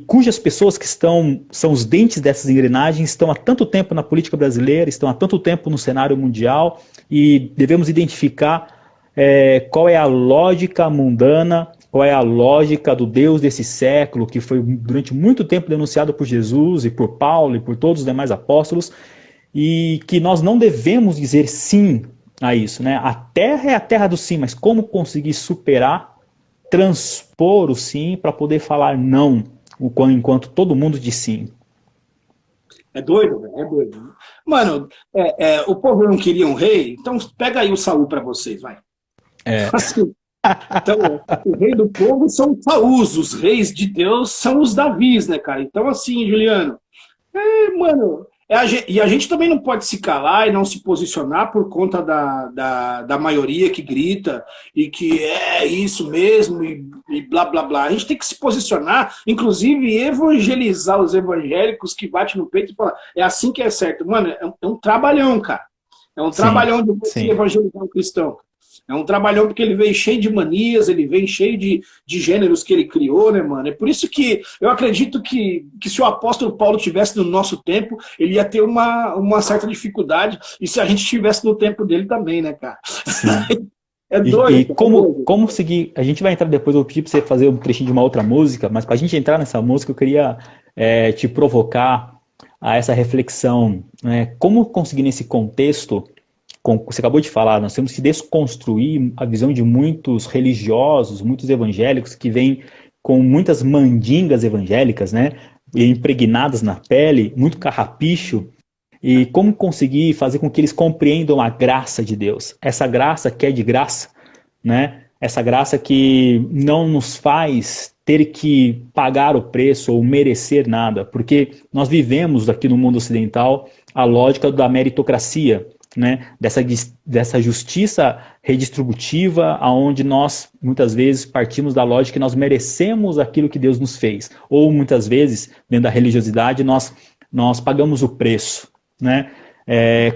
S1: cujas pessoas que são os dentes dessas engrenagens estão há tanto tempo na política brasileira, estão há tanto tempo no cenário mundial, e devemos identificar qual é a lógica mundana, qual é a lógica do Deus desse século, que foi durante muito tempo denunciado por Jesus e por Paulo e por todos os demais apóstolos, e que nós não devemos dizer sim a isso, né? A terra é a terra do sim, mas como conseguir superar, transpor o sim para poder falar não, enquanto todo mundo diz sim?
S2: É doido, velho, é doido. Mano, o povo não queria um rei, então pega aí o Saul para vocês, vai. Assim, então, o rei do povo são os Saús, os reis de Deus são os Davis, né, cara? Então, assim, Juliano, mano, e a gente também não pode se calar e não se posicionar por conta da maioria que grita e que é isso mesmo e blá, blá, blá. A gente tem que se posicionar, inclusive evangelizar os evangélicos que batem no peito e falam, é assim que é certo. Mano, é um trabalhão, cara. É um trabalhão de você evangelizar um cristão. É um trabalhão porque ele vem cheio de manias, ele vem cheio de gêneros que ele criou, né, mano? É por isso que eu acredito que se o apóstolo Paulo tivesse no nosso tempo, ele ia ter uma certa dificuldade, e se a gente tivesse no tempo dele também, né, cara? É
S1: E,
S2: doido.
S1: e como seguir? A gente vai entrar depois, eu vou pedir para você fazer um trechinho de uma outra música, mas para a gente entrar nessa música, eu queria te provocar a essa reflexão, né? Como conseguir nesse contexto, você acabou de falar, nós temos que desconstruir a visão de muitos religiosos, muitos evangélicos que vêm com muitas mandingas evangélicas, né? Impregnadas na pele, muito carrapicho. E como conseguir fazer com que eles compreendam a graça de Deus? Essa graça que é de graça, né? Essa graça que não nos faz ter que pagar o preço ou merecer nada, porque nós vivemos aqui no mundo ocidental a lógica da meritocracia, né? Dessa justiça redistributiva, aonde nós muitas vezes partimos da lógica que nós merecemos aquilo que Deus nos fez, ou muitas vezes, dentro da religiosidade, nós pagamos o preço, né?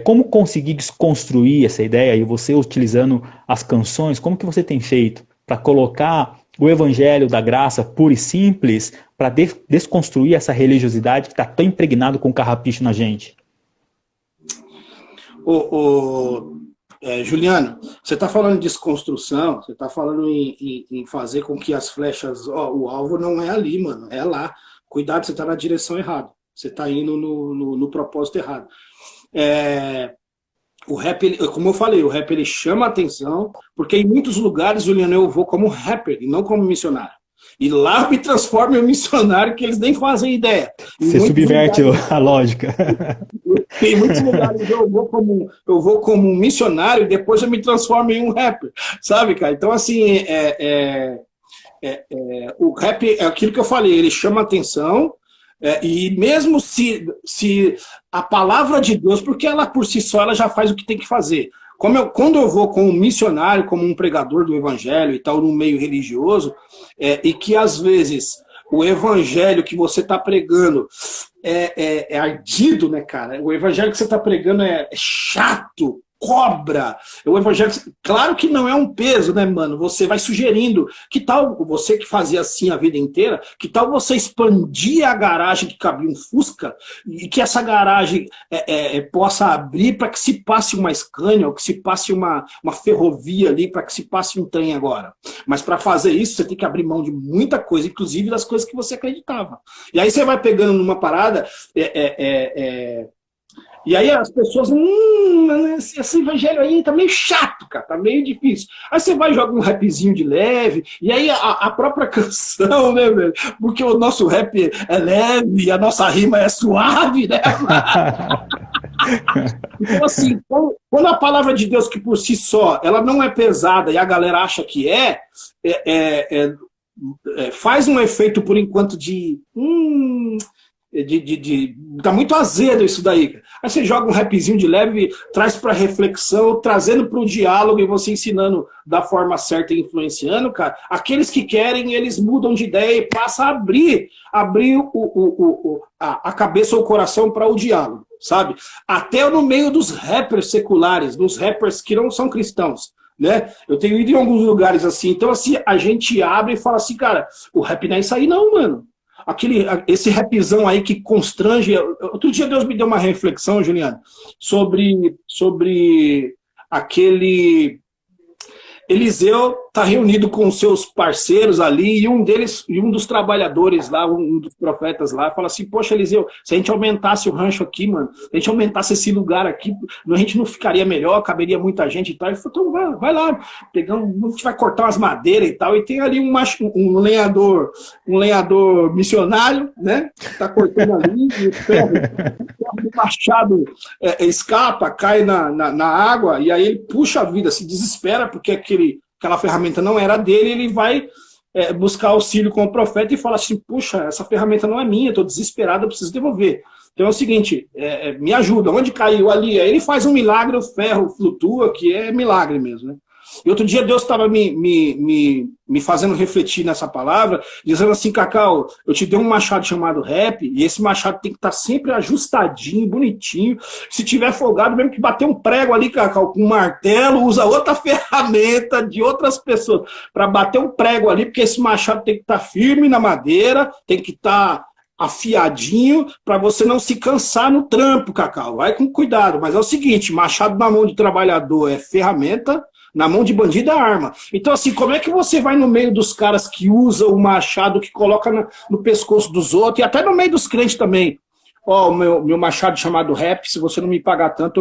S1: Como conseguir desconstruir essa ideia, e você utilizando as canções, como que você tem feito para colocar o evangelho da graça pura e simples para desconstruir essa religiosidade que está tão impregnado com carrapicho na gente?
S2: Juliano, você está falando de desconstrução, você está falando em fazer com que as flechas, o alvo não é ali, mano, é lá. Cuidado, você está na direção errada, você está indo no propósito errado. O rap, como eu falei, o rap ele chama a atenção, porque em muitos lugares, Juliano, eu vou como rapper e não como missionário. E lá eu me transformo em um missionário que eles nem fazem ideia.
S1: Você subverte a lógica.
S2: Em muitos lugares eu vou como um missionário e depois eu me transformo em um rapper, sabe, cara? Então, assim, o rap é aquilo que eu falei, ele chama atenção, e mesmo se a palavra de Deus, porque ela por si só ela já faz o que tem que fazer. Quando eu vou como um missionário, como um pregador do evangelho e tal, no meio religioso, e que às vezes o evangelho que você está pregando é ardido, né, cara? O evangelho que você está pregando é chato, cobra. O evangelho, claro que não é um peso, né, mano? Você vai sugerindo. Que tal você que fazia assim a vida inteira? Que tal você expandir a garagem que cabia um Fusca e que essa garagem possa abrir para que se passe uma Scania ou que se passe uma ferrovia ali, para que se passe um trem agora? Mas para fazer isso, você tem que abrir mão de muita coisa, inclusive das coisas que você acreditava. E aí você vai pegando numa parada. E aí as pessoas, esse evangelho aí tá meio chato, cara, tá meio difícil. Aí você vai jogar um rapzinho de leve, e aí a própria canção, né, velho? Porque o nosso rap é leve, a nossa rima é suave, né? Então, assim, quando a palavra de Deus, que por si só, ela não é pesada e a galera acha que faz um efeito, por enquanto, tá muito azedo isso daí, cara. Aí você joga um rapzinho de leve, traz pra reflexão, trazendo pro diálogo e você ensinando da forma certa e influenciando, cara. Aqueles que querem, eles mudam de ideia e passam a abrir a cabeça ou o coração para o diálogo, sabe? Até no meio dos rappers seculares, dos rappers que não são cristãos, né? Eu tenho ido em alguns lugares assim, então assim, a gente abre e fala assim, cara, o rap não é isso aí não, mano. Esse rapzão aí que constrange. Outro dia Deus me deu uma reflexão, Juliano, sobre aquele Eliseu tá reunido com seus parceiros ali, e um dos trabalhadores lá, um dos profetas lá, fala assim, poxa, Eliseu, se a gente aumentasse o rancho aqui, mano, se a gente aumentasse esse lugar aqui, a gente não ficaria melhor, caberia muita gente e tal. Ele falou, então vai lá, a gente vai cortar umas madeiras e tal, e tem ali um lenhador missionário, né, tá cortando ali, e o ferro do machado escapa, cai na água, e aí ele puxa a vida, se desespera, porque aquela ferramenta não era dele, ele vai buscar auxílio com o profeta e fala assim, puxa, essa ferramenta não é minha, estou desesperado, eu preciso devolver. Então é o seguinte, me ajuda, onde caiu ali? Aí ele faz um milagre, o ferro flutua, que é milagre mesmo, né? E outro dia Deus estava me fazendo refletir nessa palavra, dizendo assim, Cacau, eu te dei um machado chamado rap, e esse machado tem que estar sempre ajustadinho, bonitinho. Se tiver folgado, mesmo que bater um prego ali, Cacau, com um martelo, usa outra ferramenta de outras pessoas para bater um prego ali, porque esse machado tem que estar firme na madeira, tem que estar afiadinho, para você não se cansar no trampo, Cacau. Vai com cuidado, mas é o seguinte, machado na mão de trabalhador é ferramenta, Na mão de bandido é arma. Então, assim, como é que você vai no meio dos caras que usam o machado, que coloca no pescoço dos outros, e até no meio dos crentes também? Ó, o meu machado chamado rap, se você não me pagar tanto,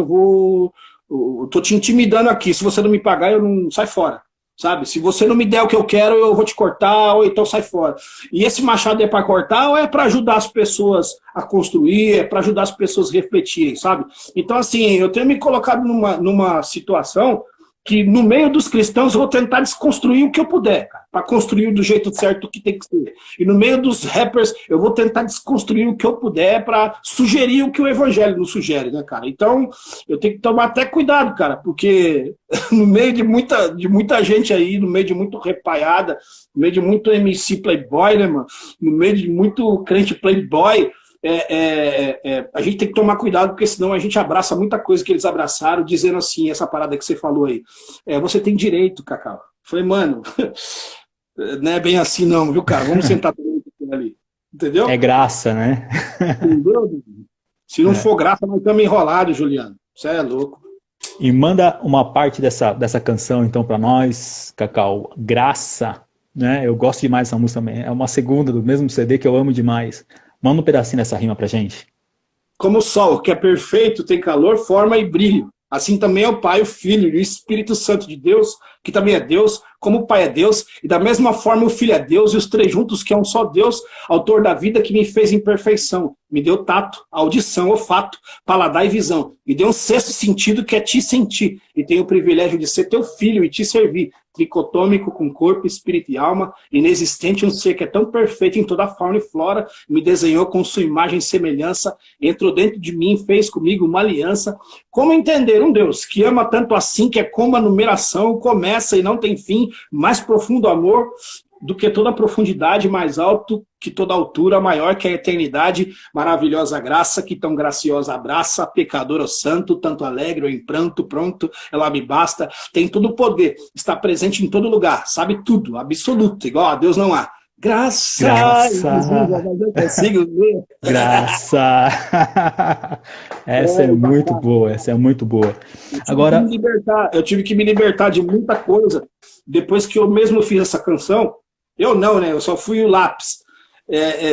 S2: eu tô te intimidando aqui. Se você não me pagar, eu não sai fora. Sabe? Se você não me der o que eu quero, eu vou te cortar, ou então sai fora. E esse machado é para cortar ou é para ajudar as pessoas a construir, é para ajudar as pessoas a refletirem, sabe? Então, assim, eu tenho me colocado numa situação que no meio dos cristãos eu vou tentar desconstruir o que eu puder, para construir do jeito certo que tem que ser. E no meio dos rappers eu vou tentar desconstruir o que eu puder para sugerir o que o evangelho nos sugere, né, cara? Então eu tenho que tomar até cuidado, cara, porque no meio de muita gente aí, no meio de muito repaiada, no meio de muito MC playboy, né, mano? No meio de muito crente playboy, a gente tem que tomar cuidado, porque senão a gente abraça muita coisa que eles abraçaram, dizendo assim, essa parada que você falou aí. Você tem direito, Cacau. Falei, mano, não é bem assim não, viu, cara? Vamos sentar ali. Entendeu?
S1: É graça, né?
S2: Entendeu? Se não for graça, nós estamos enrolados, Juliano. Você é louco.
S1: E manda uma parte dessa canção, então, para nós, Cacau. Graça, né? Eu gosto demais dessa música também. É uma segunda do mesmo CD que eu amo demais. Manda um pedacinho dessa rima pra gente.
S2: Como o sol, que é perfeito, tem calor, forma e brilho. Assim também é o Pai, o Filho e o Espírito Santo de Deus, que também é Deus, como o Pai é Deus, e da mesma forma o Filho é Deus, e os três juntos, que é um só Deus, autor da vida que me fez em perfeição. Me deu tato, audição, olfato, paladar e visão. Me deu um sexto sentido, que é te sentir. E tenho o privilégio de ser teu filho e te servir. Tricotômico com corpo, espírito e alma, inexistente um ser que é tão perfeito em toda a fauna e flora, me desenhou com sua imagem e semelhança, entrou dentro de mim, fez comigo uma aliança. Como entender um Deus que ama tanto assim, que é como a numeração, começa e não tem fim, mais profundo amor do que toda a profundidade, mais alto que toda a altura, maior que a eternidade, maravilhosa graça que tão graciosa abraça, pecador ou santo, tanto alegre ou em pranto, pronto, ela me basta, tem todo o poder, está presente em todo lugar, sabe tudo, absoluto, igual a Deus não há. Graça.
S1: Eu consigo ver. Graça. Essa é muito boa, essa é muito boa. Agora,
S2: eu tive que me libertar de muita coisa depois que eu mesmo fiz essa canção. Eu não, né? Eu só fui o lápis.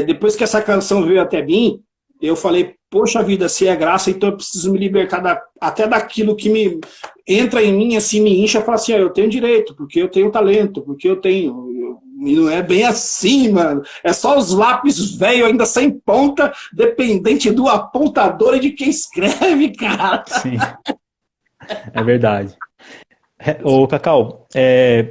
S2: Depois que essa canção veio até mim, eu falei, poxa vida, se é graça, então eu preciso me libertar até daquilo que me entra em mim, assim, me incha, fala assim, eu tenho direito, porque eu tenho talento, porque eu tenho... E não é bem assim, mano. É só os lápis velho, ainda sem ponta, dependente do apontador e de quem escreve, cara.
S1: Sim, é verdade. Ô, Cacau,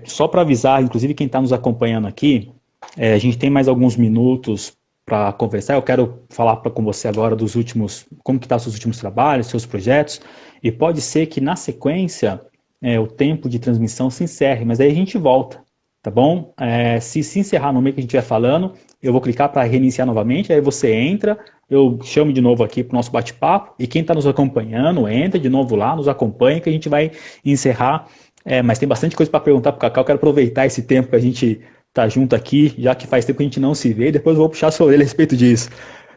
S1: só para avisar, inclusive quem está nos acompanhando aqui, a gente tem mais alguns minutos para conversar. Eu quero falar com você agora dos últimos, como que estão os seus últimos trabalhos, seus projetos, e pode ser que na sequência o tempo de transmissão se encerre, mas aí a gente volta. Tá bom? Se encerrar no meio que a gente vai falando, eu vou clicar para reiniciar novamente, aí você entra, eu chamo de novo aqui para o nosso bate-papo, e quem está nos acompanhando, entra de novo lá, nos acompanha, que a gente vai encerrar, mas tem bastante coisa para perguntar para o Cacau, eu quero aproveitar esse tempo que a gente está junto aqui, já que faz tempo que a gente não se vê, depois eu vou puxar a sua orelha a respeito disso.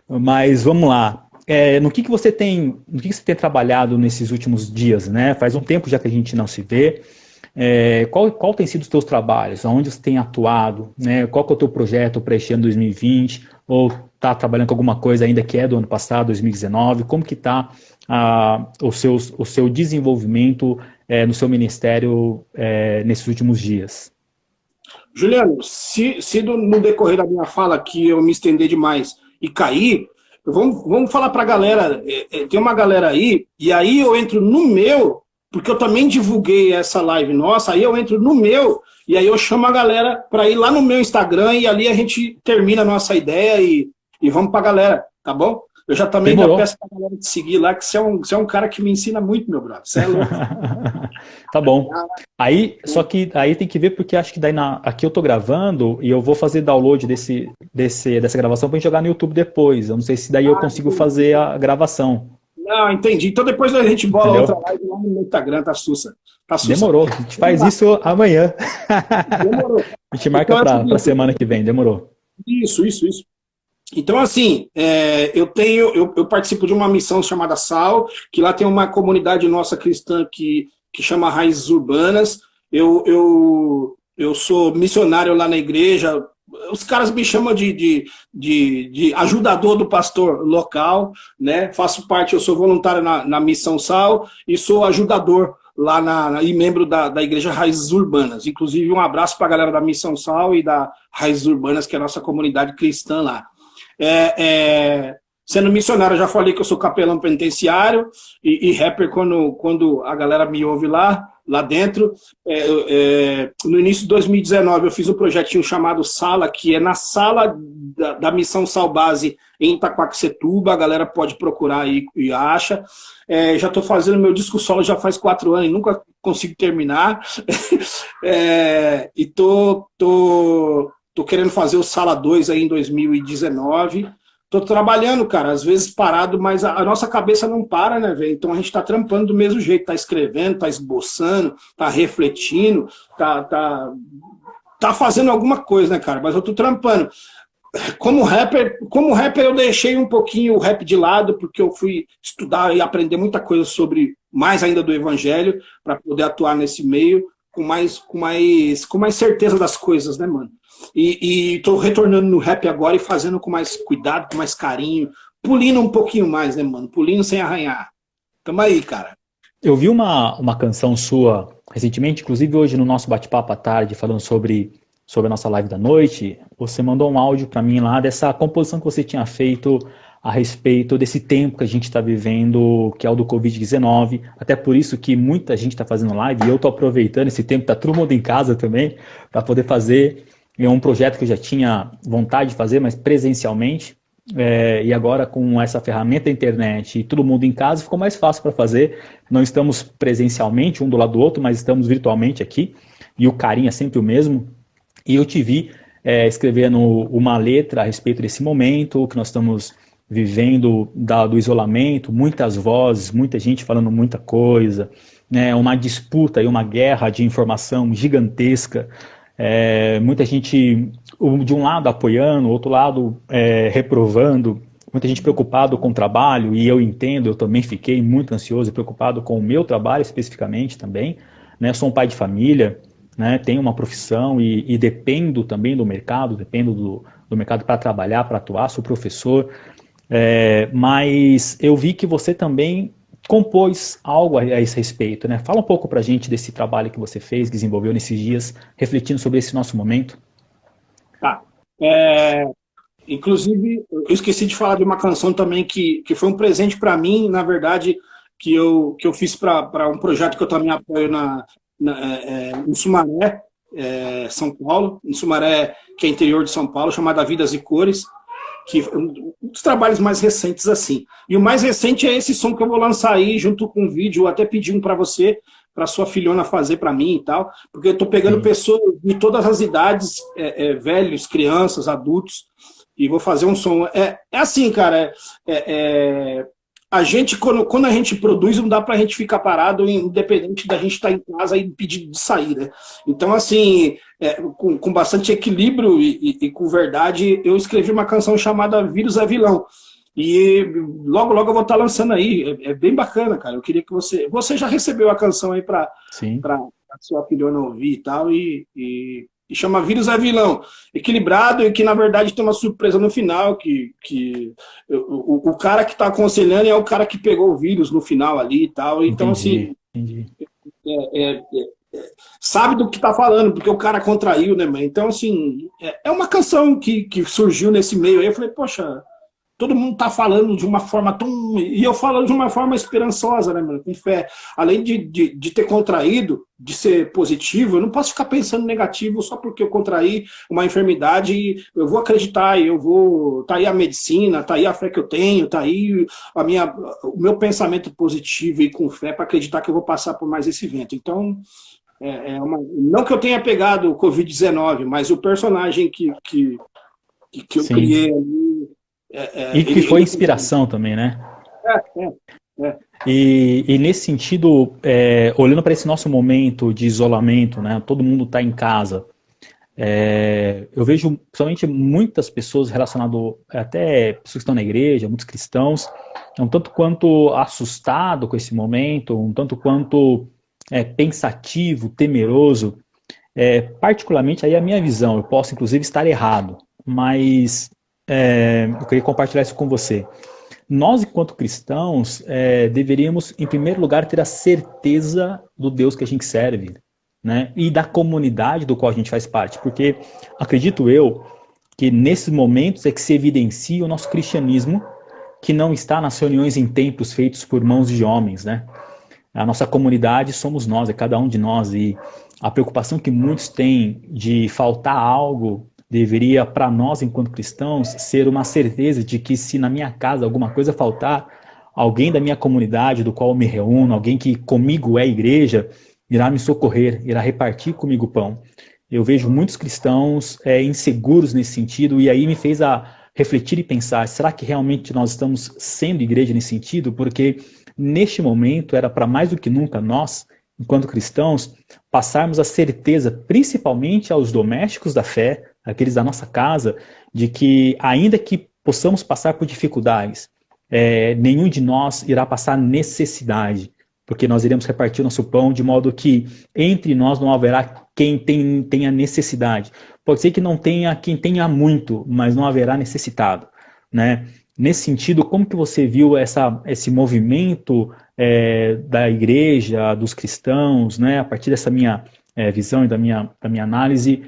S1: Mas vamos lá. No que você tem trabalhado nesses últimos dias, né? Faz um tempo já que a gente não se vê. Qual tem sido os teus trabalhos? Onde você tem atuado? Né? Qual que é o teu projeto para este ano 2020? Ou está trabalhando com alguma coisa ainda que é do ano passado, 2019? Como que está o seu desenvolvimento no seu ministério nesses últimos dias?
S2: Juliano, se no decorrer da minha fala aqui eu me estender demais e cair, vamos falar para a galera, tem uma galera aí, e aí eu entro no meu... Porque eu também divulguei essa live nossa, aí eu entro no meu, e aí eu chamo a galera para ir lá no meu Instagram, e ali a gente termina a nossa ideia e vamos pra galera, tá bom? Eu já também peço pra galera de seguir lá, que você é um cara que me ensina muito, meu brother. Você é louco.
S1: Tá bom. Aí, só que aí tem que ver, porque acho que daí aqui eu tô gravando e eu vou fazer download dessa gravação pra gente jogar no YouTube depois. Eu não sei se daí eu consigo fazer a gravação.
S2: Não, entendi. Então depois a gente bola outra live lá no Instagram, tá sussa.
S1: Demorou. A gente faz isso amanhã. Demorou. A gente marca então, pra semana que vem. Demorou.
S2: Isso. Então, assim, eu participo de uma missão chamada SAL, que lá tem uma comunidade nossa cristã que chama Raízes Urbanas, Eu sou missionário lá na igreja. Os caras me chamam de ajudador do pastor local, né? Faço parte, eu sou voluntário na Missão Sal e sou ajudador lá e membro da Igreja Raízes Urbanas. Inclusive, um abraço para a galera da Missão Sal e da Raízes Urbanas, que é a nossa comunidade cristã lá. Sendo missionário, eu já falei que eu sou capelão penitenciário e rapper quando a galera me ouve lá dentro. No início de 2019, eu fiz um projetinho chamado Sala, que é na sala da Missão Sal Base em Itaquaquecetuba. A galera pode procurar aí e acha. Já estou fazendo meu disco solo já faz 4 anos e nunca consigo terminar. E tô querendo fazer o Sala 2 aí em 2019. Tô trabalhando, cara, às vezes parado, mas a nossa cabeça não para, né, velho? Então a gente tá trampando do mesmo jeito, tá escrevendo, tá esboçando, tá refletindo, tá fazendo alguma coisa, né, cara? Mas eu tô trampando. Como rapper eu deixei um pouquinho o rap de lado, porque eu fui estudar e aprender muita coisa sobre, mais ainda do evangelho, para poder atuar nesse meio com mais certeza das coisas, né, mano? E tô retornando no rap agora e fazendo com mais cuidado, com mais carinho, pulindo um pouquinho mais, né, mano? Pulindo sem arranhar. Tamo aí, cara.
S1: Eu vi uma canção sua recentemente, inclusive hoje no nosso bate-papo à tarde, falando sobre a nossa live da noite. Você mandou um áudio para mim lá dessa composição que você tinha feito a respeito desse tempo que a gente está vivendo, que é o do Covid-19. Até por isso que muita gente está fazendo live e eu estou aproveitando esse tempo, tá todo mundo em casa também, para poder fazer. É um projeto que eu já tinha vontade de fazer, mas presencialmente. E agora com essa ferramenta da internet e todo mundo em casa, ficou mais fácil para fazer. Não estamos presencialmente um do lado do outro, mas estamos virtualmente aqui. E o carinho é sempre o mesmo. E eu te vi escrevendo uma letra a respeito desse momento que nós estamos vivendo do isolamento, muitas vozes, muita gente falando muita coisa, né, uma disputa e uma guerra de informação gigantesca. Muita gente de um lado apoiando, outro lado reprovando, muita gente preocupado com o trabalho, e eu entendo, eu também fiquei muito ansioso e preocupado com o meu trabalho especificamente também, né? Sou um pai de família, né? Tenho uma profissão e dependo também do mercado, dependo do mercado para trabalhar, para atuar, sou professor, mas eu vi que você também compôs algo a esse respeito, né? Fala um pouco pra gente desse trabalho que você fez, desenvolveu nesses dias, refletindo sobre esse nosso momento.
S2: Tá. Inclusive, eu esqueci de falar de uma canção também que foi um presente para mim, na verdade, que eu fiz para um projeto que eu também apoio em Sumaré, São Paulo, em Sumaré, que é interior de São Paulo, chamada Vidas e Cores, que um dos trabalhos mais recentes assim. E o mais recente é esse som que eu vou lançar aí, junto com um vídeo, eu até pedi um para você, para sua filhona fazer para mim e tal, porque eu estou pegando pessoas de todas as idades, velhos, crianças, adultos, e vou fazer um som. Assim, cara, a gente, quando a gente produz, não dá pra gente ficar parado, independente da gente estar em casa e pedir de sair, né? Então, assim, com bastante equilíbrio e com verdade, eu escrevi uma canção chamada Vírus é Vilão. E logo, logo eu vou estar lançando aí. É bem bacana, cara. Eu queria que você já recebeu a canção aí pra sua filhona ouvir e tal, e chama Vírus é Vilão. Equilibrado e que, na verdade, tem uma surpresa no final, que o cara que está aconselhando é o cara que pegou o vírus no final ali e tal. Então,
S1: entendi.
S2: Sabe do que está falando, porque o cara contraiu, né, mãe? Então, assim, é uma canção que surgiu nesse meio aí. Eu falei, poxa, todo mundo tá falando de uma forma tão... E eu falo de uma forma esperançosa, né, mano? Com fé. Além de ter contraído, de ser positivo, eu não posso ficar pensando negativo só porque eu contraí uma enfermidade. Eu vou acreditar, tá aí a medicina, tá aí a fé que eu tenho, tá aí o meu pensamento positivo e com fé para acreditar que eu vou passar por mais esse evento. Então, não que eu tenha pegado o Covid-19, mas o personagem que eu criei ali.
S1: E que foi inspiração também, né? E nesse sentido, olhando para esse nosso momento de isolamento, né? Todo mundo está em casa. Eu vejo principalmente muitas pessoas relacionadas, até pessoas que estão na igreja, muitos cristãos, um tanto quanto assustado com esse momento, um tanto quanto pensativo, temeroso, particularmente aí a minha visão, eu posso inclusive estar errado, mas eu queria compartilhar isso com você. Nós, enquanto cristãos, deveríamos, em primeiro lugar, ter a certeza do Deus que a gente serve, né? E da comunidade do qual a gente faz parte, porque acredito eu que nesses momentos é que se evidencia o nosso cristianismo, que não está nas reuniões em templos feitos por mãos de homens, né? A nossa comunidade somos nós, é cada um de nós, e a preocupação que muitos têm de faltar algo deveria, para nós, enquanto cristãos, ser uma certeza de que se na minha casa alguma coisa faltar, alguém da minha comunidade, do qual eu me reúno, alguém que comigo é igreja, irá me socorrer, irá repartir comigo o pão. Eu vejo muitos cristãos inseguros nesse sentido, e aí me fez a refletir e pensar, será que realmente nós estamos sendo igreja nesse sentido? Porque neste momento era para mais do que nunca nós, enquanto cristãos, passarmos a certeza, principalmente aos domésticos da fé, aqueles da nossa casa, de que ainda que possamos passar por dificuldades, nenhum de nós irá passar necessidade, porque nós iremos repartir o nosso pão de modo que entre nós não haverá quem tenha necessidade. Pode ser que não tenha quem tenha muito, mas não haverá necessitado, né? Nesse sentido, como que você viu esse movimento da igreja, dos cristãos, né? A partir dessa minha visão e da minha análise,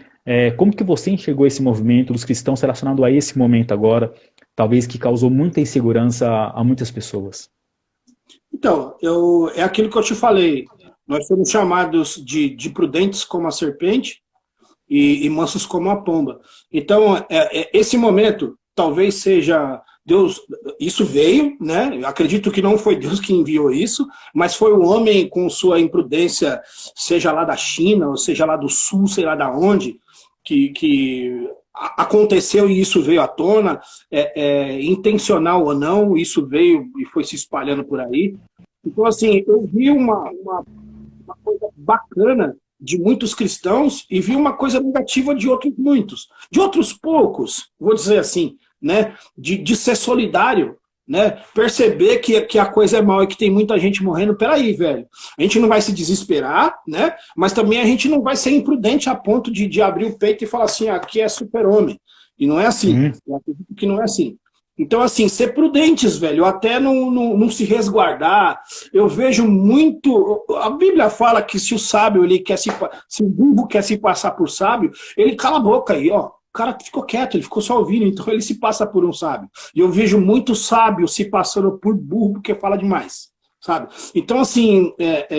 S1: como que você enxergou esse movimento dos cristãos relacionado a esse momento agora, talvez que causou muita insegurança a muitas pessoas?
S2: Então, é aquilo que eu te falei. Nós somos chamados de prudentes como a serpente e mansos como a pomba. Então, esse momento talvez seja Deus, isso veio, né? Acredito que não foi Deus que enviou isso, mas foi o homem com sua imprudência, seja lá da China, ou seja lá do Sul, sei lá da onde, que aconteceu e isso veio à tona, intencional ou não, isso veio e foi se espalhando por aí. Então, assim, eu vi uma coisa bacana de muitos cristãos e vi uma coisa negativa de outros muitos. De outros poucos, vou dizer assim, né? De ser solidário, né? Perceber que a coisa é mal e que tem muita gente morrendo. Peraí, velho. A gente não vai se desesperar, né? Mas também a gente não vai ser imprudente a ponto de abrir o peito e falar assim, aqui é super-homem. E não é assim. Eu acredito que não é assim. Então, assim, ser prudentes, velho, até não se resguardar. Eu vejo muito. A Bíblia fala que se o sábio, se o burro quer se passar por sábio, ele cala a boca aí, ó. O cara ficou quieto, ele ficou só ouvindo, então ele se passa por um sábio. E eu vejo muito sábio se passando por burro porque fala demais, sabe? Então, assim,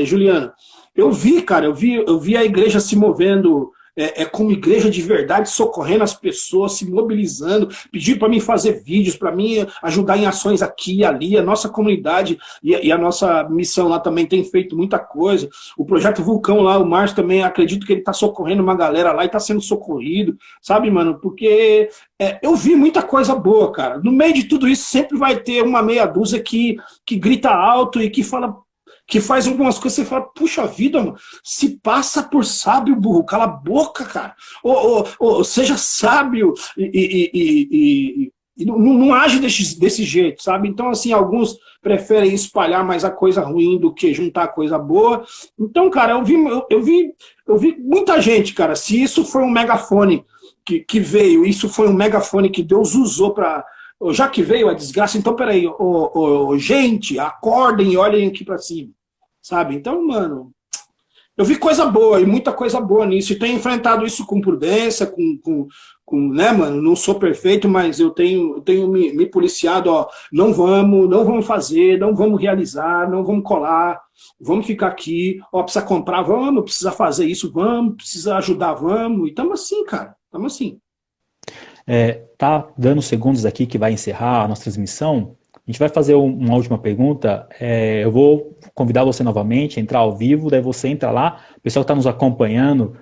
S2: Juliana, eu vi, cara, eu vi a igreja se movendo. Como igreja de verdade, socorrendo as pessoas, se mobilizando, pedir para mim fazer vídeos, para mim ajudar em ações aqui e ali. A nossa comunidade e a nossa missão lá também tem feito muita coisa. O Projeto Vulcão lá, o Márcio também, acredito que ele está socorrendo uma galera lá e está sendo socorrido, sabe, mano? Porque eu vi muita coisa boa, cara. No meio de tudo isso sempre vai ter uma meia dúzia que grita alto e que fala... que faz algumas coisas, você fala, puxa vida, mano, se passa por sábio, burro, cala a boca, cara. Ou seja sábio e não age desse jeito, sabe? Então, assim, alguns preferem espalhar mais a coisa ruim do que juntar a coisa boa. Então, cara, eu vi muita gente, cara, se isso foi um megafone que veio, isso foi um megafone que Deus usou para... Já que veio a desgraça, então, peraí, gente, acordem e olhem aqui para cima. Sabe? Então, mano, eu vi coisa boa e muita coisa boa nisso. E tenho enfrentado isso com prudência, né, mano? Não sou perfeito, mas eu tenho me policiado, ó. Não vamos fazer, não vamos realizar, não vamos colar, vamos ficar aqui, ó, precisa comprar, vamos, precisa fazer isso, vamos, precisa ajudar, vamos. E tamo assim, cara, tamo assim.
S1: Tá dando segundos aqui que vai encerrar a nossa transmissão. A gente vai fazer uma última pergunta. Eu vou convidar você novamente a entrar ao vivo, daí você entra lá. O pessoal que está nos acompanhando,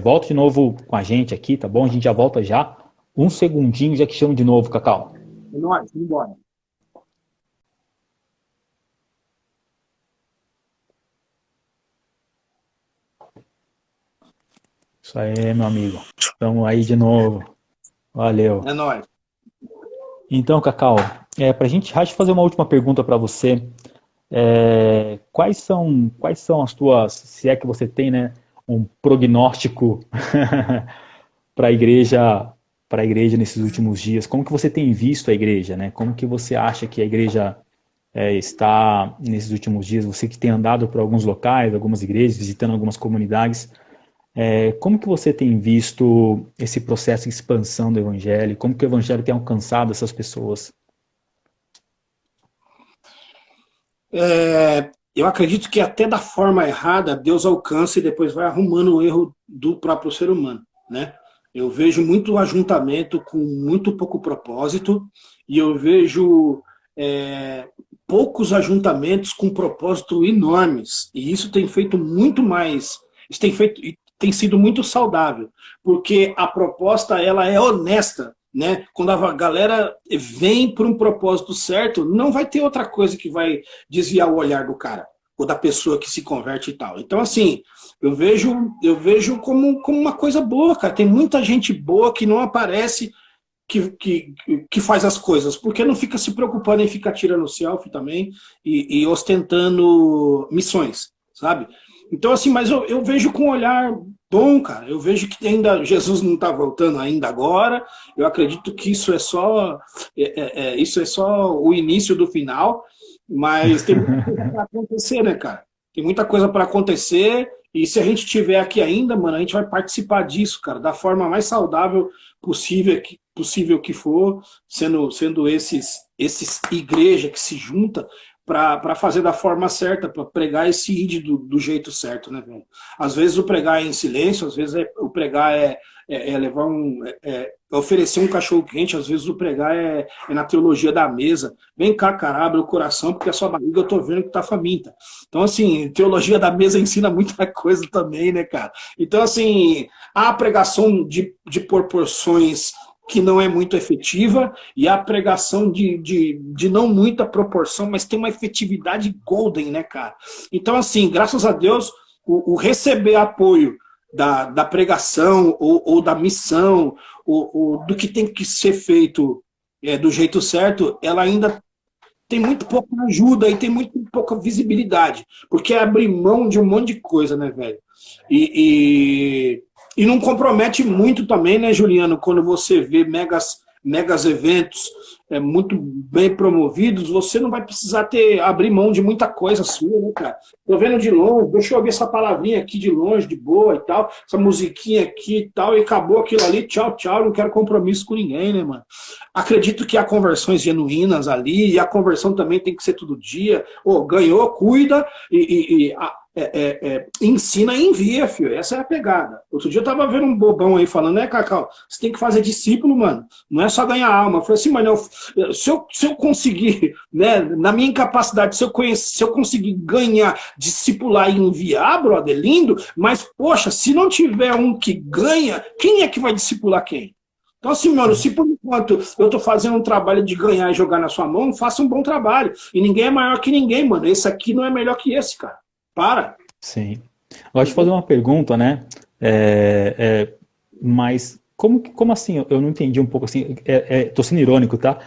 S1: volta de novo com a gente aqui, tá bom? A gente já volta já. Um segundinho, já que chama de novo, Cacau.
S2: É nóis, vamos embora.
S1: Isso aí, meu amigo. Estamos aí de novo. Valeu.
S2: É nóis.
S1: Então, Cacau, para a gente fazer uma última pergunta para você. quais são as tuas, se é que você tem, né, um prognóstico para a igreja, para a igreja nesses últimos dias? Como que você tem visto a igreja, né? Como que você acha que a igreja está nesses últimos dias? Você que tem andado por alguns locais, algumas igrejas, visitando algumas comunidades, como que você tem visto esse processo de expansão do evangelho? Como que o evangelho tem alcançado essas pessoas?
S2: Eu acredito que até da forma errada, Deus alcança e depois vai arrumando o erro do próprio ser humano, né? Eu vejo muito ajuntamento com muito pouco propósito e eu vejo é, poucos ajuntamentos com propósito enormes. E isso tem feito muito mais, isso tem feito, tem sido muito saudável, porque a proposta ela é honesta, né? Quando a galera vem por um propósito certo, não vai ter outra coisa que vai desviar o olhar do cara ou da pessoa que se converte e tal. Então, assim, eu vejo como uma coisa boa, cara. Tem muita gente boa que não aparece, que faz as coisas, porque não fica se preocupando em ficar tirando selfie também e ostentando missões, sabe? Então, assim, mas eu vejo com um olhar bom, cara. Eu vejo que ainda Jesus não está voltando ainda agora. Eu acredito que isso é só o início do final, mas tem muita coisa para acontecer, né, cara? Tem muita coisa para acontecer e se a gente tiver aqui ainda, mano, a gente vai participar disso, cara, da forma mais saudável possível que for, sendo esses igreja que se junta para fazer da forma certa, para pregar esse id do jeito certo, né, velho? Às vezes o pregar é em silêncio, às vezes o pregar é levar oferecer um cachorro quente, às vezes o pregar é na teologia da mesa. Vem cá, cara, abre o coração, porque a sua barriga eu tô vendo que tá faminta. Então, assim, teologia da mesa ensina muita coisa também, né, cara? Então, assim, a pregação de proporções que não é muito efetiva, e a pregação de não muita proporção, mas tem uma efetividade golden, né, cara? Então, assim, graças a Deus, o receber apoio da pregação ou da missão, ou do que tem que ser feito do jeito certo, ela ainda tem muito pouca ajuda e tem muito pouca visibilidade, porque é abrir mão de um monte de coisa, né, velho? E não compromete muito também, né, Juliano, quando você vê megas eventos muito bem promovidos, você não vai precisar abrir mão de muita coisa sua, né, cara? Tô vendo de longe, deixa eu ouvir essa palavrinha aqui de longe, de boa e tal, essa musiquinha aqui e tal, e acabou aquilo ali, tchau, tchau, não quero compromisso com ninguém, né, mano? Acredito que há conversões genuínas ali, e a conversão também tem que ser todo dia. Ganhou, cuida ensina e envia, filho. Essa é a pegada. Outro dia eu tava vendo um bobão aí falando, Cacau, você tem que fazer discípulo, mano. Não é só ganhar alma. Eu falei assim, mano, se eu conseguir, né, na minha incapacidade, se eu conseguir ganhar, discipular e enviar, brother, lindo, mas, poxa, se não tiver um que ganha, quem é que vai discipular quem? Então, assim, mano, se por enquanto eu estou fazendo um trabalho de ganhar e jogar na sua mão, faça um bom trabalho. E ninguém é maior que ninguém, mano. Esse aqui não é melhor que esse, cara. Para.
S1: Sim. Gosto de fazer uma pergunta, né? Mas como assim? Eu não entendi um pouco assim. Tô sendo irônico, tá?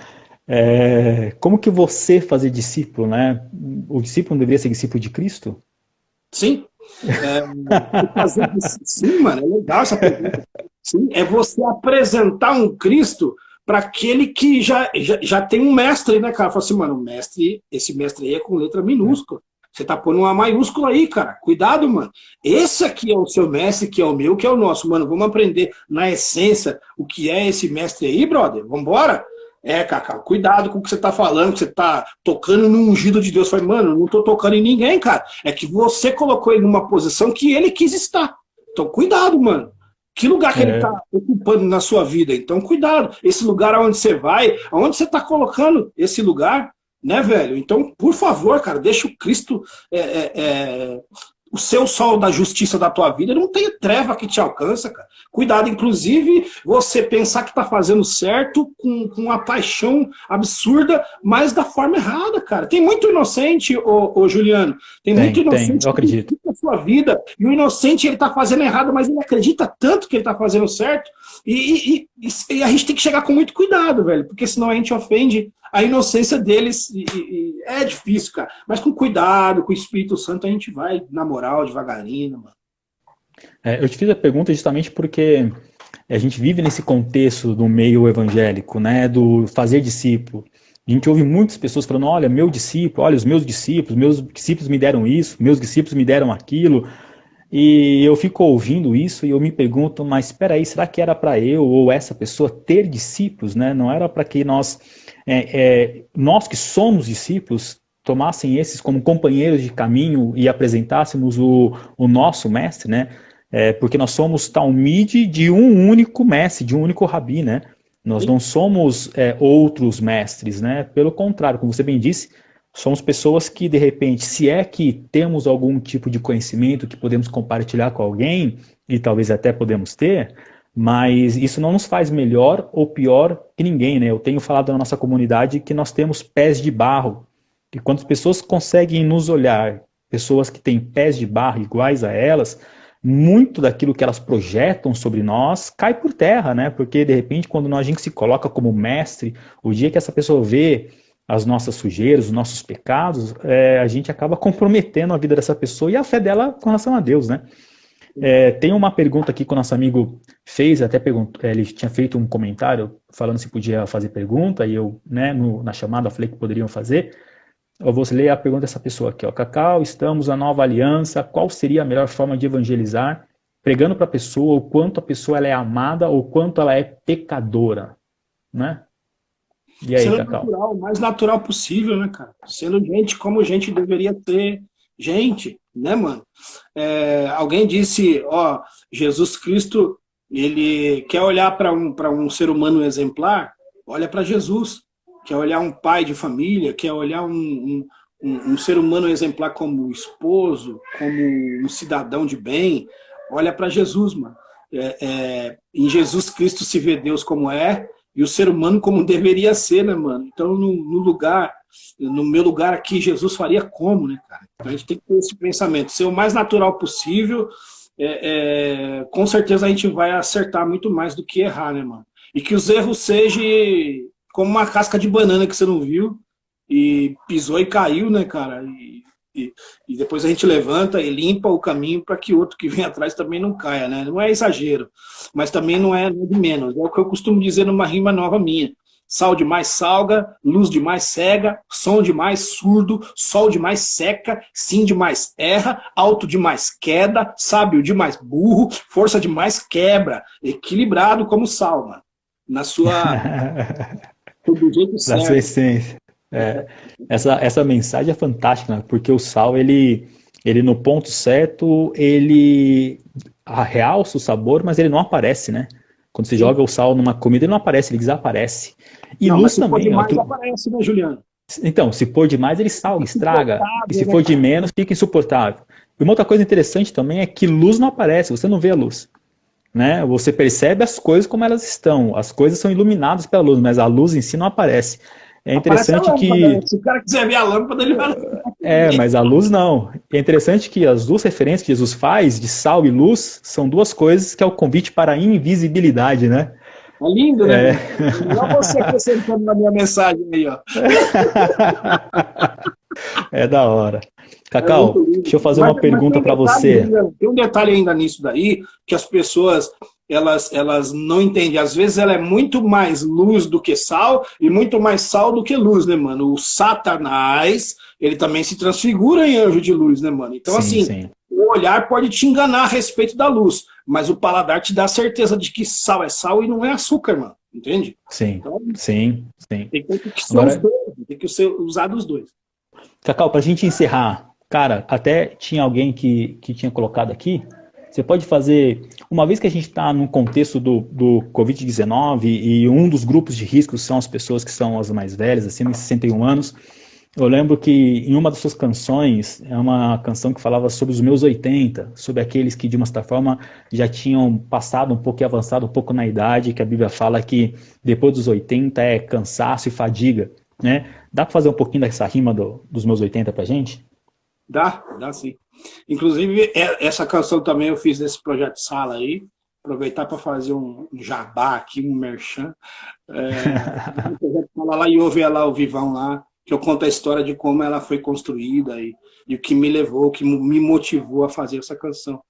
S1: Como que você fazer discípulo, né? O discípulo não deveria ser discípulo de Cristo?
S2: Sim. Sim, mano, é legal essa pergunta. Sim, é você apresentar um Cristo para aquele que já tem um mestre, né, cara? Fala assim, mano, esse mestre aí é com letra minúscula. Você tá pondo uma maiúscula aí, cara. Cuidado, mano. Esse aqui é o seu mestre, que é o meu, que é o nosso. Mano, vamos aprender na essência o que é esse mestre aí, brother. Vambora? Cacau, cuidado com o que você tá falando, que você tá tocando no ungido de Deus. Falei, mano, não tô tocando em ninguém, cara. É que você colocou ele numa posição que ele quis estar. Então, cuidado, mano. Que lugar que ele tá ocupando na sua vida? Então, cuidado. Esse lugar aonde você vai, aonde você tá colocando esse lugar, né, velho? Então, por favor, cara, deixa o Cristo o seu sol da justiça da tua vida, não tem treva que te alcança, cara. Cuidado, inclusive, você pensar que tá fazendo certo com uma paixão absurda, mas da forma errada, cara. Tem muito inocente, ô Juliano. Tem muito inocente
S1: eu acredito.
S2: na sua vida, e o inocente, ele tá fazendo errado, mas ele acredita tanto que ele tá fazendo certo, e a gente tem que chegar com muito cuidado, velho, porque senão a gente ofende a inocência deles é difícil, cara. Mas com cuidado, com o Espírito Santo, a gente vai na moral, devagarinho, mano.
S1: Eu te fiz a pergunta justamente porque a gente vive nesse contexto do meio evangélico, né, do fazer discípulo. A gente ouve muitas pessoas falando, olha, meu discípulo, olha, os meus discípulos me deram isso, meus discípulos me deram aquilo. E eu fico ouvindo isso e eu me pergunto, mas espera aí, será que era para eu ou essa pessoa ter discípulos, né? Não era para que nós que somos discípulos, tomassem esses como companheiros de caminho e apresentássemos o nosso mestre, né? Porque nós somos talmide de um único mestre, de um único rabi, né? Nós não somos outros mestres, né? Pelo contrário, como você bem disse, somos pessoas que, de repente, se é que temos algum tipo de conhecimento que podemos compartilhar com alguém, e talvez até podemos ter, mas isso não nos faz melhor ou pior que ninguém, né? Eu tenho falado na nossa comunidade que nós temos pés de barro, e quando as pessoas conseguem nos olhar, pessoas que têm pés de barro iguais a elas, muito daquilo que elas projetam sobre nós cai por terra, né? Porque, de repente, quando a gente se coloca como mestre, o dia que essa pessoa vê as nossas sujeiras, os nossos pecados, a gente acaba comprometendo a vida dessa pessoa e a fé dela com relação a Deus, né? Tem uma pergunta aqui que o nosso amigo fez, até perguntou, ele tinha feito um comentário falando se podia fazer pergunta, e eu, né, na chamada, falei que poderiam fazer. Eu vou ler a pergunta dessa pessoa aqui, ó. Cacau, estamos na nova aliança, qual seria a melhor forma de evangelizar, pregando para a pessoa o quanto a pessoa ela é amada ou quanto ela é pecadora, né? E aí,
S2: Sendo
S1: Cacau?
S2: natural, o mais natural possível, né, cara? Sendo gente como gente deveria ser gente, né, mano? Alguém disse, ó, Jesus Cristo, ele quer olhar para um ser humano exemplar, olha para Jesus. Quer olhar um pai de família, quer olhar um ser humano exemplar como esposo, como um cidadão de bem, olha para Jesus, mano. Em Jesus Cristo se vê Deus como é, e o ser humano como deveria ser, né, mano? Então, no meu lugar aqui, Jesus faria como, né, cara? Então, a gente tem que ter esse pensamento, ser o mais natural possível, com certeza a gente vai acertar muito mais do que errar, né, mano? E que os erros sejam como uma casca de banana que você não viu, e pisou e caiu, né, cara? E depois a gente levanta e limpa o caminho para que o outro que vem atrás também não caia, né? Não é exagero, mas também não é de menos. É o que eu costumo dizer numa rima nova minha. Sal demais salga, luz demais cega, som demais surdo, sol demais seca, sim demais erra, alto demais queda, sábio demais burro, força demais quebra, equilibrado como sal, mano. Na sua... do jeito
S1: Da sua
S2: certo.
S1: essência. Essa mensagem é fantástica, né? Porque o sal, ele no ponto certo, ele realça o sabor, mas ele não aparece, né? Quando você joga o sal numa comida, ele não aparece, ele desaparece. E
S2: Não,
S1: luz
S2: mas se for
S1: também.
S2: demais, aparece, né, Juliano?
S1: Então, se for demais, ele salga, estraga. E se
S2: Né,
S1: for de
S2: cara?
S1: menos, fica insuportável. E uma outra coisa interessante também é que luz não aparece, você não vê a luz. Né? Você percebe as coisas como elas estão. As coisas são iluminadas pela luz, mas a luz em si não aparece. É
S2: Aparece a
S1: interessante
S2: lâmpada,
S1: que...
S2: né? Se o cara quiser ver a lâmpada, ele vai...
S1: mas a luz não. É interessante que as duas referências que Jesus faz, de sal e luz, são duas coisas que é o convite para a invisibilidade, né?
S2: É lindo, né? Olha você acrescentando na minha mensagem aí, ó.
S1: É da hora. Cacau, deixa eu fazer uma pergunta para você.
S2: Tem um detalhe ainda nisso daí, que as pessoas elas não entendem. Às vezes ela é muito mais luz do que sal e muito mais sal do que luz, né, mano? O Satanás, ele também se transfigura em anjo de luz, né, mano? Então, sim. O olhar pode te enganar a respeito da luz, mas o paladar te dá a certeza de que sal é sal e não é açúcar, mano. Entende?
S1: Sim, então, sim.
S2: Tem que ser os dois, tem que ser usado os dois.
S1: Cacau, pra gente encerrar, cara, até tinha alguém que tinha colocado aqui, você pode fazer, uma vez que a gente está num contexto do Covid-19 e um dos grupos de risco são as pessoas que são as mais velhas, acima de 61 anos, eu lembro que em uma das suas canções, é uma canção que falava sobre os meus 80, sobre aqueles que de uma certa forma já tinham passado um pouco e avançado um pouco na idade, que a Bíblia fala que depois dos 80 é cansaço e fadiga, né? Dá para fazer um pouquinho dessa rima dos meus 80 pra gente?
S2: Dá sim. Inclusive, essa canção também eu fiz nesse projeto Sala aí. aproveitar para fazer um jabá aqui, um merchan. Fala lá e ouve lá o Vivão lá, que eu conto a história de como ela foi construída e o que me levou, o que me motivou a fazer essa canção.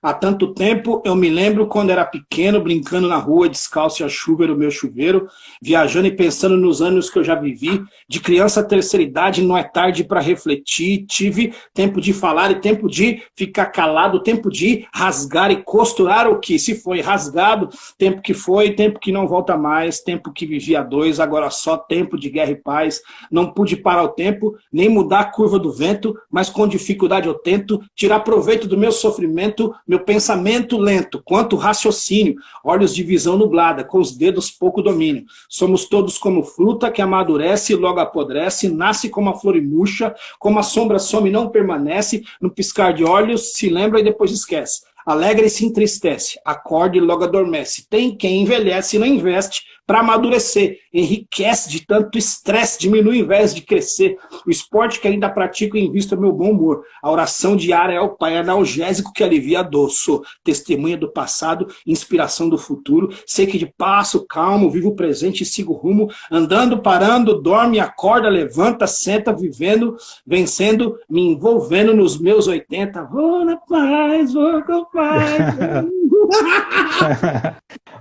S2: Há tanto tempo, eu me lembro quando era pequeno, brincando na rua, descalço e a chuva era o meu chuveiro, viajando e pensando nos anos que eu já vivi. De criança à terceira idade, não é tarde para refletir. Tive tempo de falar e tempo de ficar calado, tempo de rasgar e costurar o que se foi rasgado, tempo que foi, tempo que não volta mais, tempo que vivi a dois, agora só tempo de guerra e paz. Não pude parar o tempo, nem mudar a curva do vento, mas com dificuldade eu tento tirar proveito do meu sofrimento, meu pensamento lento, quanto raciocínio, olhos de visão nublada, com os dedos pouco domínio. Somos todos como fruta que amadurece e logo apodrece, nasce como a flor e murcha, como a sombra some e não permanece, no piscar de olhos se lembra e depois esquece. Alegra e se entristece, acorda e logo adormece. Tem quem envelhece e não investe para amadurecer, enriquece de tanto estresse, diminui ao invés de crescer. O esporte que ainda pratico invista meu bom humor. A oração diária é o pai analgésico que alivia a dor. Sou testemunha do passado, inspiração do futuro. Sei que de passo calmo, vivo o presente e sigo rumo. Andando, parando, dorme, acorda, levanta, senta, vivendo, vencendo, me envolvendo nos meus 80. Vou na paz, vou com paz.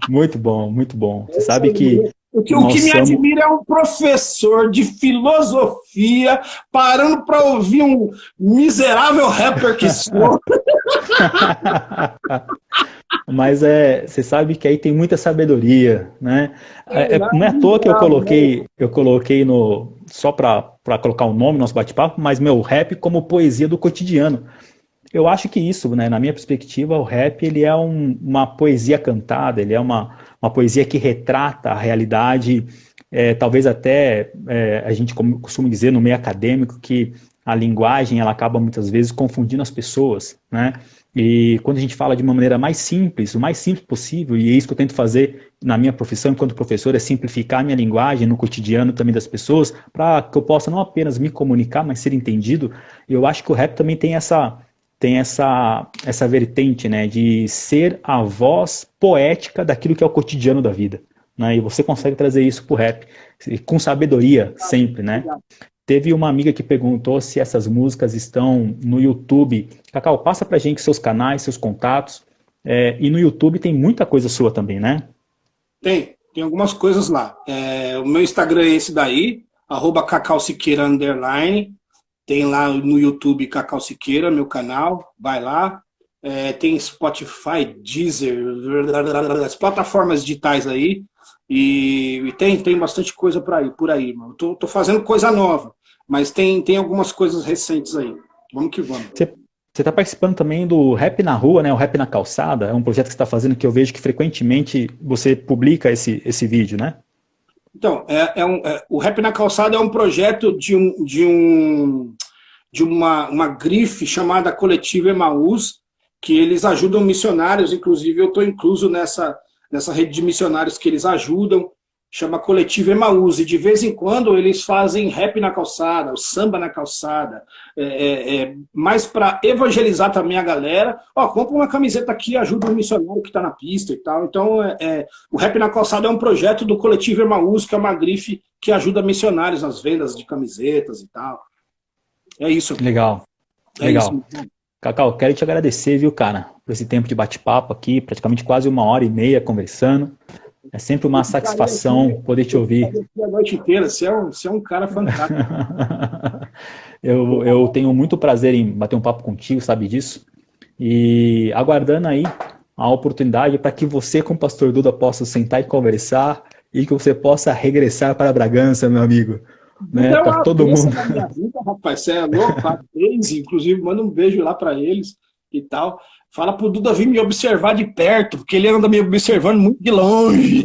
S1: Muito bom, muito bom. Você sabe que
S2: o que me admira é um professor de filosofia parando para ouvir um miserável rapper que sou.
S1: Mas você sabe que aí tem muita sabedoria, né? Não é à toa que eu coloquei só para colocar o nome no nosso bate-papo, mas meu rap como poesia do cotidiano. Eu acho que isso, né, na minha perspectiva, o rap ele é uma poesia cantada, ele é uma poesia que retrata a realidade, talvez até a gente costuma dizer no meio acadêmico que a linguagem ela acaba muitas vezes confundindo as pessoas, né? E quando a gente fala de uma maneira mais simples, o mais simples possível, e é isso que eu tento fazer na minha profissão enquanto professor, é simplificar a minha linguagem no cotidiano também das pessoas, para que eu possa não apenas me comunicar, mas ser entendido. Eu acho que o rap também tem essa vertente, né, de ser a voz poética daquilo que é o cotidiano da vida, né, e você consegue trazer isso pro rap, com sabedoria sempre, né. Teve uma amiga que perguntou se essas músicas estão no YouTube. Cacau, passa pra gente seus canais, seus contatos, e no YouTube tem muita coisa sua também, né?
S2: Tem algumas coisas lá. O meu Instagram é esse daí, @cacausiqueira_. Tem lá no YouTube Cacau Siqueira, meu canal, vai lá. Tem Spotify, Deezer, as plataformas digitais aí. E tem bastante coisa por aí, mano. Tô fazendo coisa nova, mas tem algumas coisas recentes aí. Vamos que vamos.
S1: Você está participando também do Rap na Rua, né? O Rap na Calçada. É um projeto que você está fazendo que eu vejo que frequentemente você publica esse vídeo, né?
S2: Então, o Rap na Calçada é um projeto de uma grife chamada Coletivo Emaús, que eles ajudam missionários, inclusive eu estou incluso nessa rede de missionários que eles ajudam, chama Coletivo Emaús, e de vez em quando eles fazem rap na calçada, o samba na calçada, mais para evangelizar também a galera. Compra uma camiseta aqui, ajuda um missionário que está na pista e tal. Então, o Rap na Calçada é um projeto do Coletivo Emaús, que é uma grife que ajuda missionários nas vendas de camisetas e tal. É isso.
S1: Legal. Legal. Isso. Cacau, quero te agradecer, viu, cara, por esse tempo de bate-papo aqui, praticamente quase 1h30 conversando. É sempre uma satisfação poder te ouvir.
S2: A noite inteira, você é um cara fantástico.
S1: Eu tenho muito prazer em bater um papo contigo, sabe disso? E aguardando aí a oportunidade para que você, com o Pastor Duda, possa sentar e conversar e que você possa regressar para Bragança, meu amigo. Né? Para todo mundo.
S2: Vida, rapaz, você é louco, eles, inclusive, manda um beijo lá para eles e tal. Fala pro Duda vir me observar de perto, porque ele anda me observando muito de longe.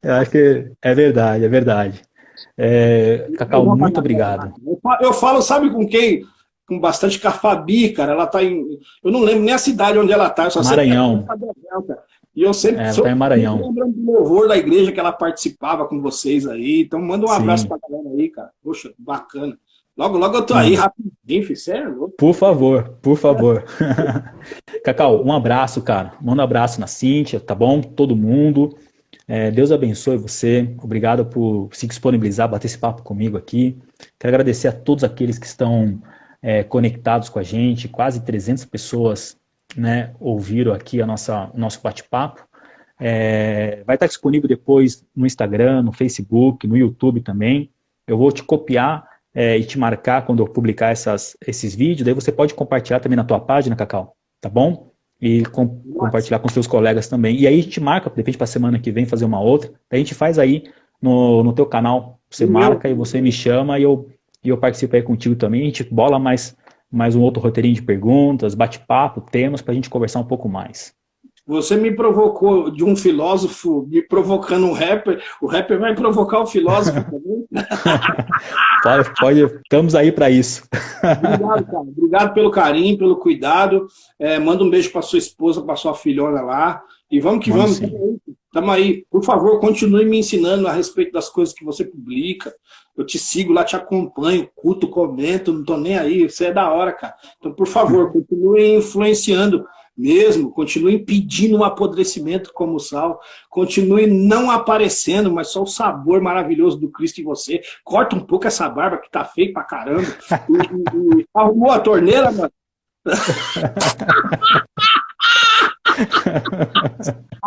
S1: Eu acho que é verdade, é verdade. Cacau, muito obrigado.
S2: Eu falo, sabe com quem? Com bastante com a Fabi, cara. Ela tá em. Eu não lembro nem a cidade onde ela tá. Eu só
S1: Maranhão.
S2: E eu sempre
S1: tá em Maranhão.
S2: lembrando do louvor da igreja que ela participava com vocês aí. Então manda um abraço pra galera aí, cara. Poxa, bacana. Logo, logo eu tô aí,
S1: Manda.
S2: rapidinho, filho. Sério?
S1: Por favor, por favor. Cacau, um abraço, cara. Manda um abraço na Cíntia, tá bom? Todo mundo. Deus abençoe você. Obrigado por se disponibilizar, bater esse papo comigo aqui. Quero agradecer a todos aqueles que estão conectados com a gente. Quase 300 pessoas, né, ouviram aqui o nosso bate-papo. Vai estar disponível depois no Instagram, no Facebook, no YouTube também. Eu vou te copiar e te marcar quando eu publicar esses vídeos. Daí você pode compartilhar também na tua página, Cacau, tá bom? E compartilhar com seus colegas também. E aí a gente marca, de repente, para a semana que vem fazer uma outra. Daí a gente faz aí no teu canal. Você marca e você me chama e eu participo aí contigo também. A gente bola mais um outro roteirinho de perguntas, bate-papo, temas para a gente conversar um pouco mais.
S2: Você me provocou de um filósofo, me provocando um rapper. O rapper vai provocar o filósofo também.
S1: Pode, estamos aí para isso.
S2: Obrigado, cara. Obrigado pelo carinho, pelo cuidado. Manda um beijo para sua esposa, para sua filhona lá. E vamos que vamos. Tamo aí. Por favor, continue me ensinando a respeito das coisas que você publica. Eu te sigo lá, te acompanho, curto, comento, não tô nem aí. Você é da hora, cara. Então, por favor, continue influenciando mesmo, continue pedindo um apodrecimento como sal, continue não aparecendo, mas só o sabor maravilhoso do Cristo em você. Corta um pouco essa barba que tá feia pra caramba. E arrumou a torneira, mano?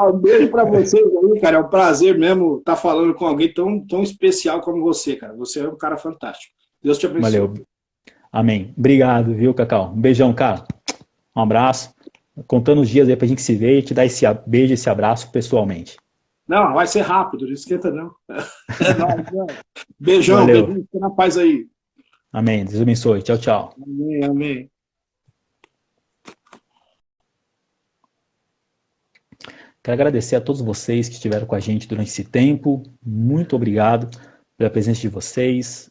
S2: Um beijo pra vocês aí, cara. É um prazer mesmo estar falando com alguém tão especial como você, cara. Você é um cara fantástico. Deus te abençoe.
S1: Valeu. Amém. Obrigado, viu, Cacau? Um beijão, cara. Um abraço. Contando os dias aí pra gente se ver e te dar esse beijo, esse abraço pessoalmente.
S2: Não, vai ser rápido, não esquenta não. Nóis, não. Beijão,
S1: valeu.
S2: Beijão, fica na paz aí.
S1: Amém. Deus abençoe. Tchau, tchau.
S2: Amém, amém.
S1: Quero agradecer a todos vocês que estiveram com a gente durante esse tempo. Muito obrigado pela presença de vocês.